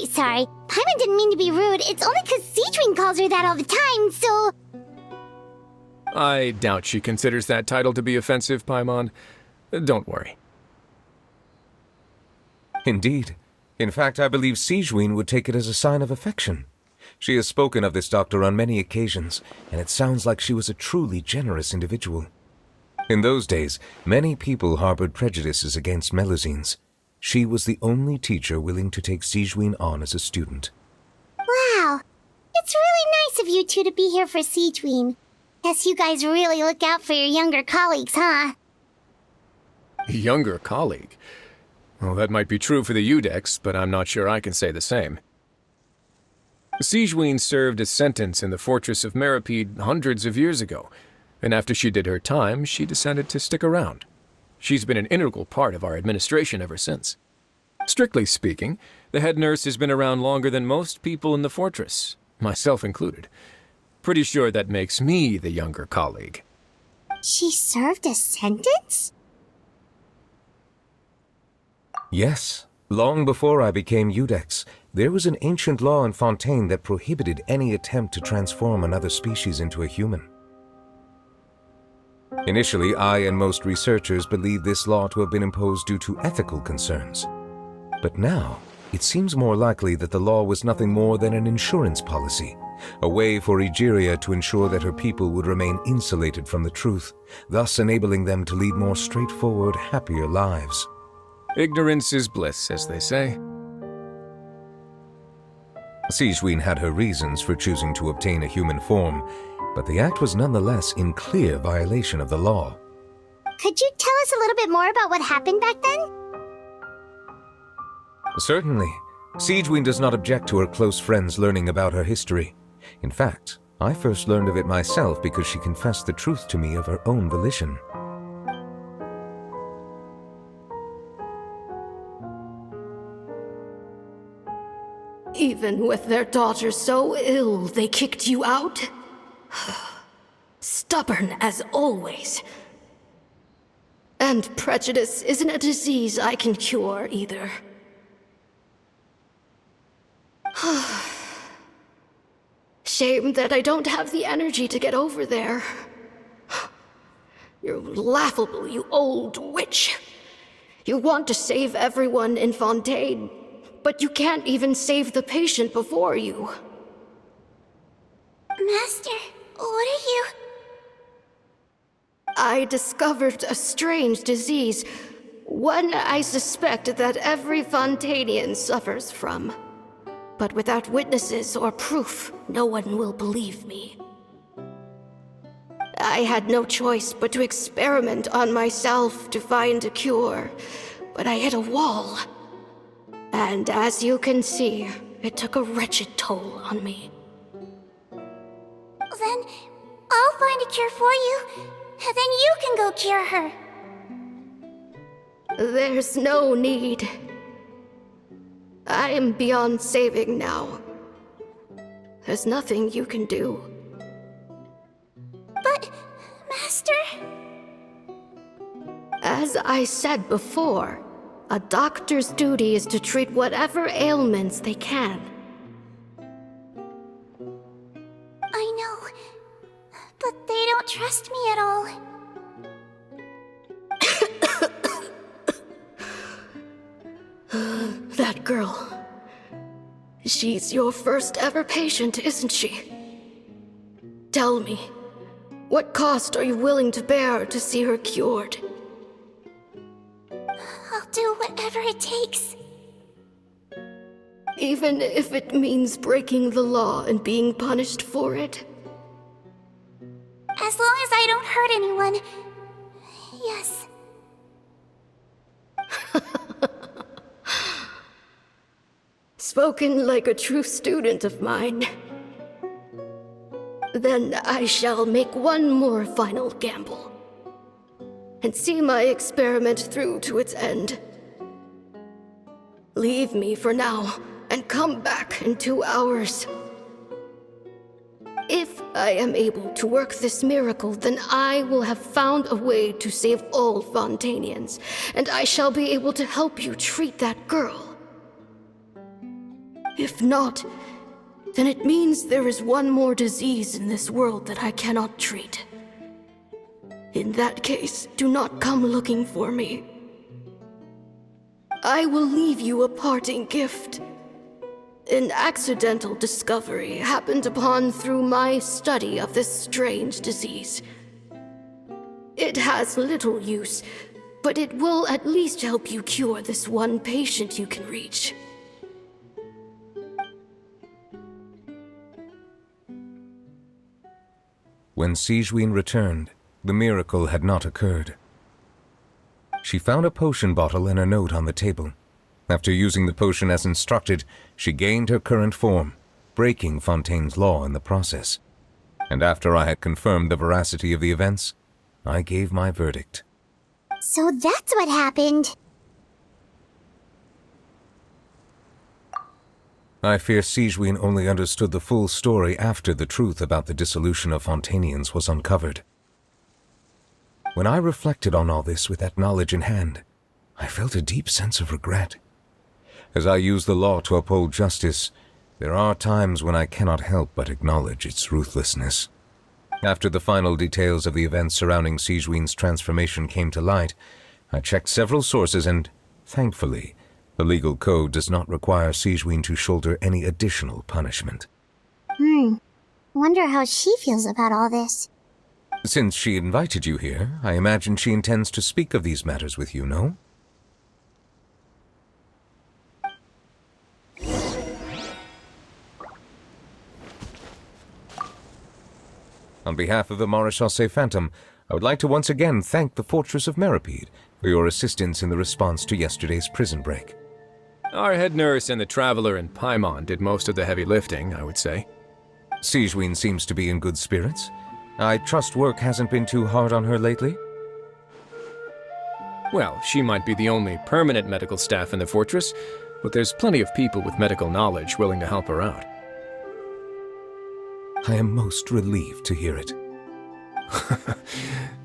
Paimon didn't mean to be rude. It's only because Sigewinne calls her that all the time, so... I doubt she considers that title to be offensive, Paimon. Don't worry. Indeed. In fact, I believe Sigewinne would take it as a sign of affection. She has spoken of this doctor on many occasions, and it sounds like she was a truly generous individual. In those days, many people harbored prejudices against Melusines. She was the only teacher willing to take Sigewinne on as a student. Wow. It's really nice of you two to be here for Sigewinne. Guess you guys really look out for your younger colleagues, huh? Younger colleague? Well, that might be true for the Udex, but I'm not sure I can say the same. Sigewinne served a sentence in the fortress of Meripede hundreds of years ago, and after she did her time, she decided to stick around. She's been an integral part of our administration ever since. Strictly speaking, the head nurse has been around longer than most people in the fortress, myself included. Pretty sure that makes me the younger colleague. She served a sentence? Yes. Long before I became Udex, there was an ancient law in Fontaine that prohibited any attempt to transform another species into a human. Initially, I and most researchers believed this law to have been imposed due to ethical concerns. But now, it seems more likely that the law was nothing more than an insurance policy, a way for Egeria to ensure that her people would remain insulated from the truth, thus enabling them to lead more straightforward, happier lives. Ignorance is bliss, as they say. Sigewinne had her reasons for choosing to obtain a human form, but the act was nonetheless in clear violation of the law. Could you tell us a little bit more about what happened back then? Certainly. Sigewinne does not object to her close friends learning about her history. In fact, I first learned of it myself because she confessed the truth to me of her own volition. Even with their daughter so ill, they kicked you out? Stubborn as always. And prejudice isn't a disease I can cure either. Shame that I don't have the energy to get over there. You're laughable, you old witch. You want to save everyone in Fontaine, but you can't even save the patient before you. Master, what are you... I discovered a strange disease, one I suspect that every Fontainian suffers from. But without witnesses or proof, no one will believe me. I had no choice but to experiment on myself to find a cure, but I hit a wall. And as you can see, it took a wretched toll on me. Then I'll find a cure for you, and then you can go cure her. There's no need. I am beyond saving now. There's nothing you can do. But, Master... As I said before, a doctor's duty is to treat whatever ailments they can. I know, but they don't trust me at all. That girl. She's your first ever patient, isn't she? Tell me, what cost are you willing to bear to see her cured? I'll do whatever it takes. Even if it means breaking the law and being punished for it? As long as I don't hurt anyone. Yes. Spoken like a true student of mine. Then I shall make one more final gamble. And see my experiment through to its end. Leave me for now, and come back in 2 hours. If I am able to work this miracle, then I will have found a way to save all Fontainians, and I shall be able to help you treat that girl. If not, then it means there is one more disease in this world that I cannot treat. In that case, do not come looking for me. I will leave you a parting gift. An accidental discovery happened upon through my study of this strange disease. It has little use, but it will at least help you cure this one patient you can reach. When Sigewinne returned, the miracle had not occurred. She found a potion bottle and a note on the table. After using the potion as instructed, she gained her current form, breaking Fontaine's law in the process. And after I had confirmed the veracity of the events, I gave my verdict. So that's what happened. I fear Sigewinne only understood the full story after the truth about the dissolution of Fontainians was uncovered. When I reflected on all this with that knowledge in hand, I felt a deep sense of regret. As I use the law to uphold justice, there are times when I cannot help but acknowledge its ruthlessness. After the final details of the events surrounding Sigewinne's transformation came to light, I checked several sources and, thankfully, the legal code does not require Sigewinne to shoulder any additional punishment. Wonder how she feels about all this. Since she invited you here, I imagine she intends to speak of these matters with you, no? On behalf of the Maréchaussée Phantom, I would like to once again thank the Fortress of Meripede for your assistance in the response to yesterday's prison break. Our head nurse and the traveler in Paimon did most of the heavy lifting, I would say. Sigewinne seems to be in good spirits. I trust work hasn't been too hard on her lately? Well, she might be the only permanent medical staff in the fortress, but there's plenty of people with medical knowledge willing to help her out. I am most relieved to hear it.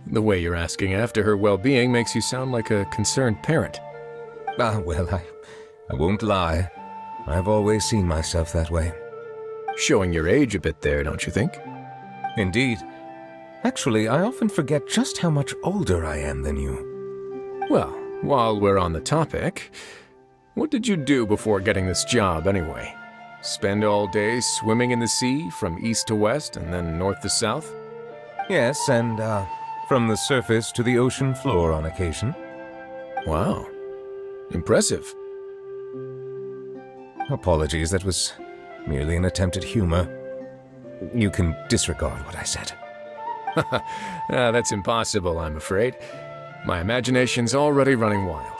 The way you're asking after her well-being makes you sound like a concerned parent. Well, I won't lie. I've always seen myself that way. Showing your age a bit there, don't you think? Indeed. Actually, I often forget just how much older I am than you. Well, while we're on the topic, what did you do before getting this job anyway? Spend all day swimming in the sea from east to west and then north to south? Yes, and from the surface to the ocean floor on occasion. Wow. Impressive. Apologies, that was merely an attempt at humor. You can disregard what I said. That's impossible, I'm afraid. My imagination's already running wild.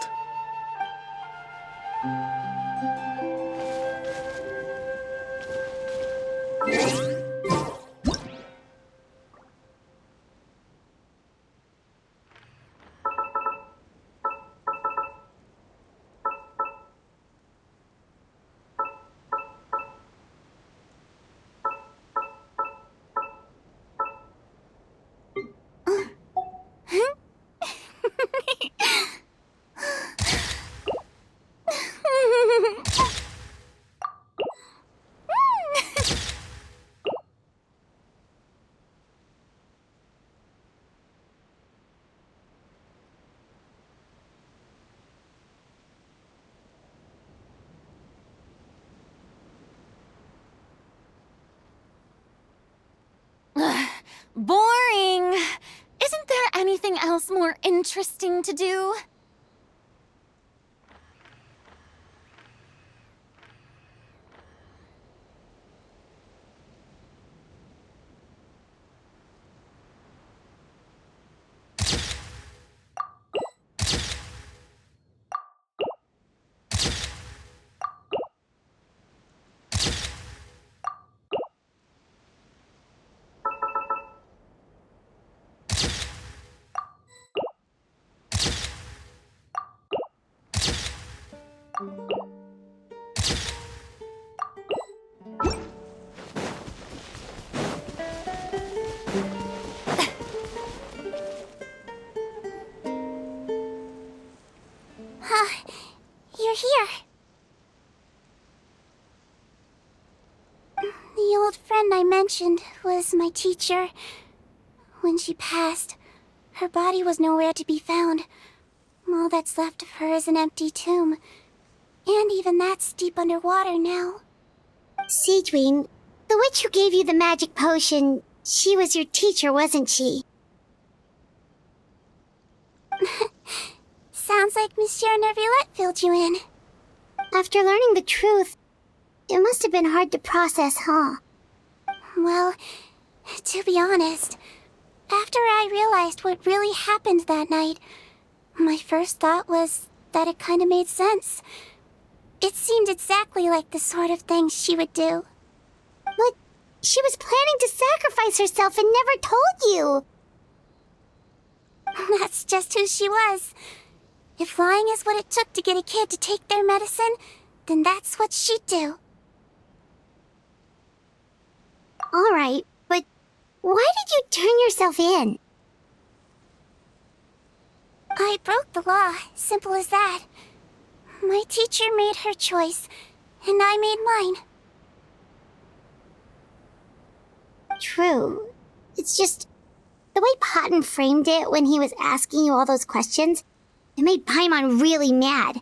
Boring! Isn't there anything else more interesting to do? You're here. The old friend I mentioned was my teacher. When she passed, her body was nowhere to be found. All that's left of her is an empty tomb. And even that's deep underwater now. Sigewinne, the witch who gave you the magic potion, she was your teacher, wasn't she? Sounds like Monsieur Neuvillette filled you in. After learning the truth, it must have been hard to process, huh? Well, to be honest, after I realized what really happened that night, my first thought was that it kind of made sense. It seemed exactly like the sort of thing she would do. But she was planning to sacrifice herself and never told you. That's just who she was. If lying is what it took to get a kid to take their medicine, then that's what she'd do. Alright, but why did you turn yourself in? I broke the law, simple as that. My teacher made her choice, and I made mine. True. It's just the way Potton framed it when he was asking you all those questions, it made Paimon really mad.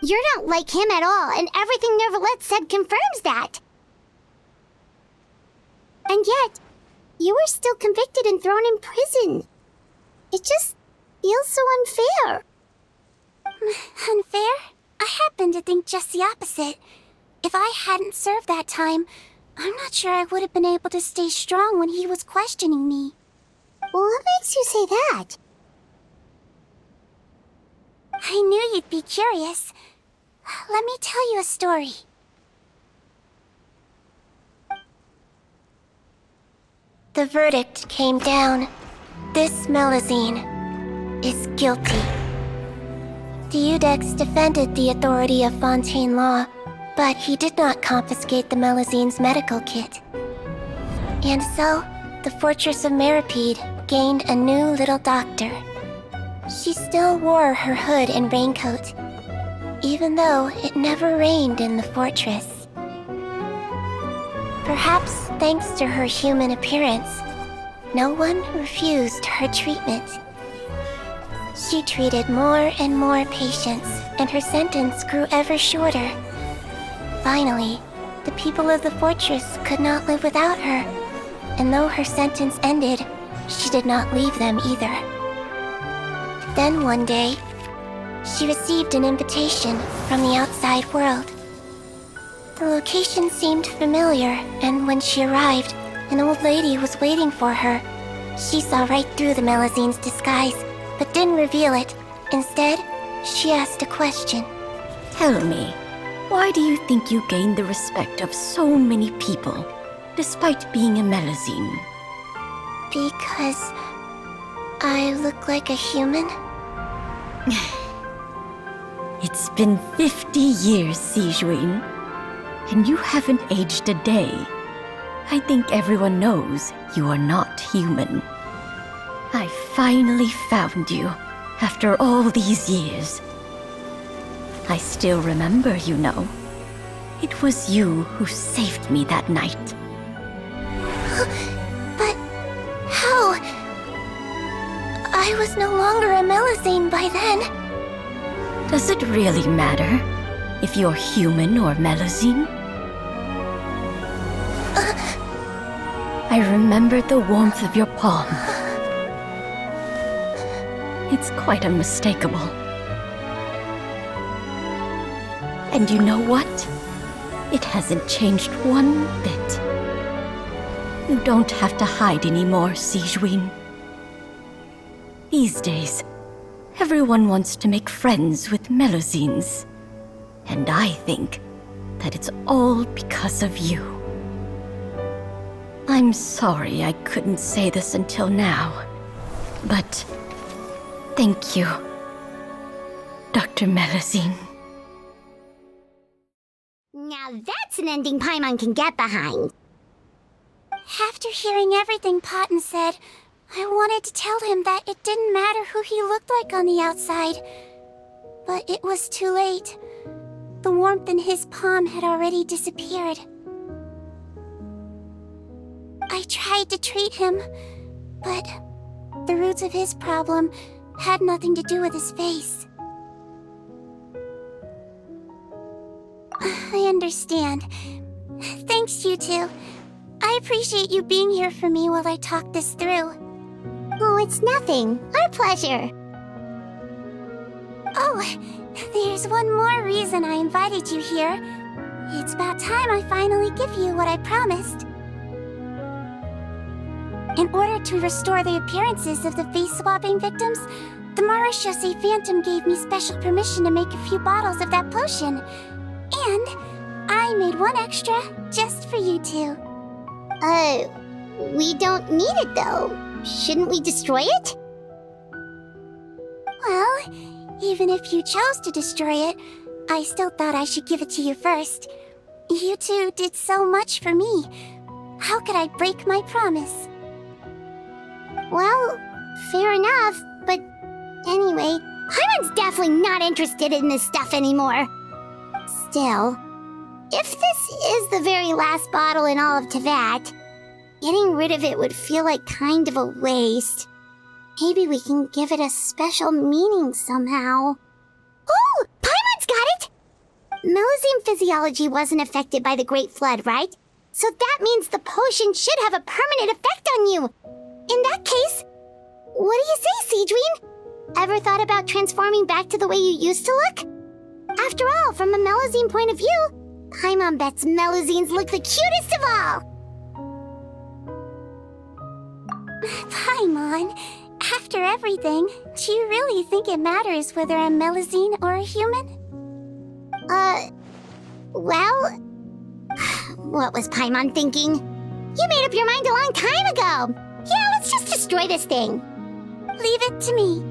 You're not like him at all, and everything Neuvillette said confirms that. And yet, you were still convicted and thrown in prison. It just feels so unfair. Unfair? I happen to think just the opposite. If I hadn't served that time, I'm not sure I would have been able to stay strong when he was questioning me. What makes you say that? I knew you'd be curious. Let me tell you a story. The verdict came down. This Melazine is guilty. The Udex defended the authority of Fontaine law, but he did not confiscate the Melazine's medical kit. And so, the Fortress of Meripede gained a new little doctor. She still wore her hood and raincoat, even though it never rained in the fortress. Perhaps thanks to her human appearance, no one refused her treatment. She treated more and more patients, and her sentence grew ever shorter. Finally, the people of the fortress could not live without her, and though her sentence ended, she did not leave them either. Then one day, she received an invitation from the outside world. The location seemed familiar, and when she arrived, an old lady was waiting for her. She saw right through the Melazine's disguise, but didn't reveal it. Instead, she asked a question. Tell me, why do you think you gained the respect of so many people, despite being a Melazine? Because I look like a human? It's been 50 years, Sigewinne, and you haven't aged a day. I think everyone knows you are not human. I finally found you, after all these years. I still remember, you know. It was you who saved me that night. But how? I was no longer a Melazine by then. Does it really matter if you're human or Melazine? I remember the warmth of your palm. It's quite unmistakable. And you know what? It hasn't changed one bit. You don't have to hide anymore, Sigewinne. These days, everyone wants to make friends with Melazines. And I think that it's all because of you. I'm sorry I couldn't say this until now, but thank you, Dr. Melazine. Now that's an ending Paimon can get behind. After hearing everything Potton said, I wanted to tell him that it didn't matter who he looked like on the outside. But it was too late. The warmth in his palm had already disappeared. I tried to treat him, but the roots of his problem had nothing to do with his face. I understand. Thanks, you two. I appreciate you being here for me while I talk this through. Oh, it's nothing. Our pleasure. Oh, there's one more reason I invited you here. It's about time I finally give you what I promised. In order to restore the appearances of the face-swapping victims, the Marechaussee Phantom gave me special permission to make a few bottles of that potion. And I made one extra just for you two. We don't need it though. Shouldn't we destroy it? Well, even if you chose to destroy it, I still thought I should give it to you first. You two did so much for me. How could I break my promise? Well, fair enough, but anyway, Paimon's definitely not interested in this stuff anymore. Still, if this is the very last bottle in all of Teyvat, getting rid of it would feel like kind of a waste. Maybe we can give it a special meaning somehow. Oh, Paimon's got it! Melazine physiology wasn't affected by the Great Flood, right? So that means the potion should have a permanent effect on you. In that case, what do you say, Sigewinne? Ever thought about transforming back to the way you used to look? After all, from a Melazine point of view, Paimon bets Melazines look the cutest of all. Paimon, after everything, do you really think it matters whether I'm Melazine or a human? Well... What was Paimon thinking? You made up your mind a long time ago! Yeah, let's just destroy this thing. Leave it to me.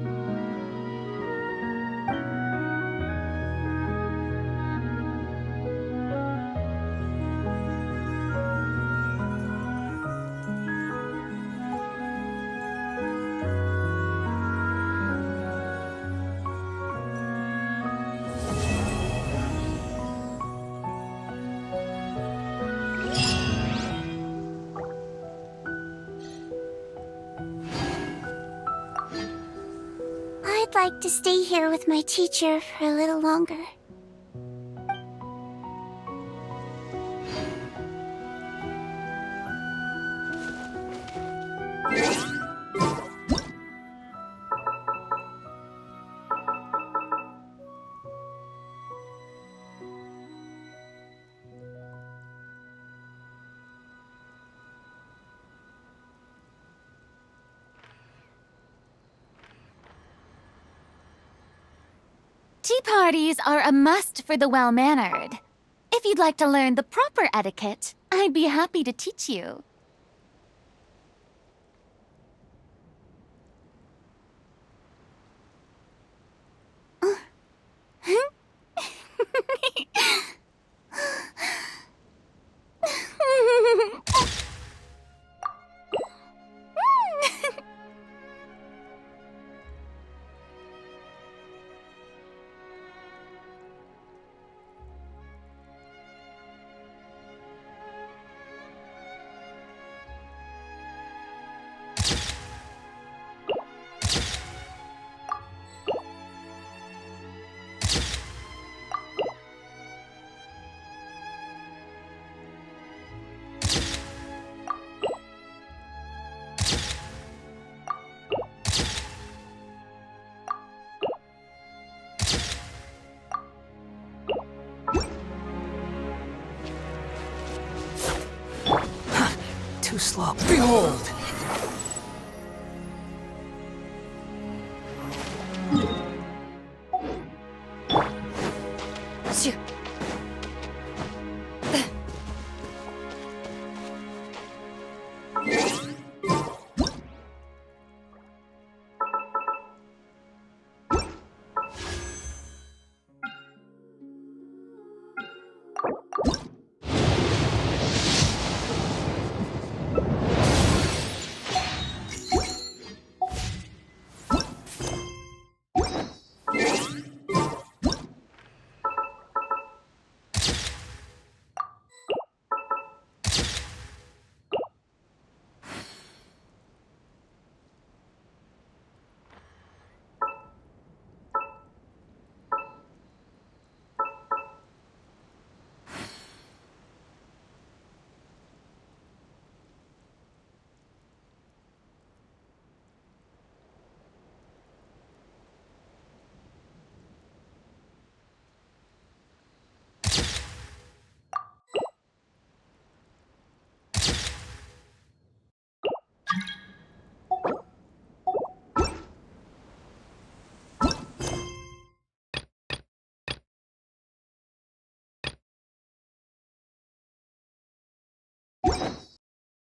I'd like to stay here with my teacher for a little longer. Tea parties are a must for the well-mannered. If you'd like to learn the proper etiquette, I'd be happy to teach you. Too slow. Behold!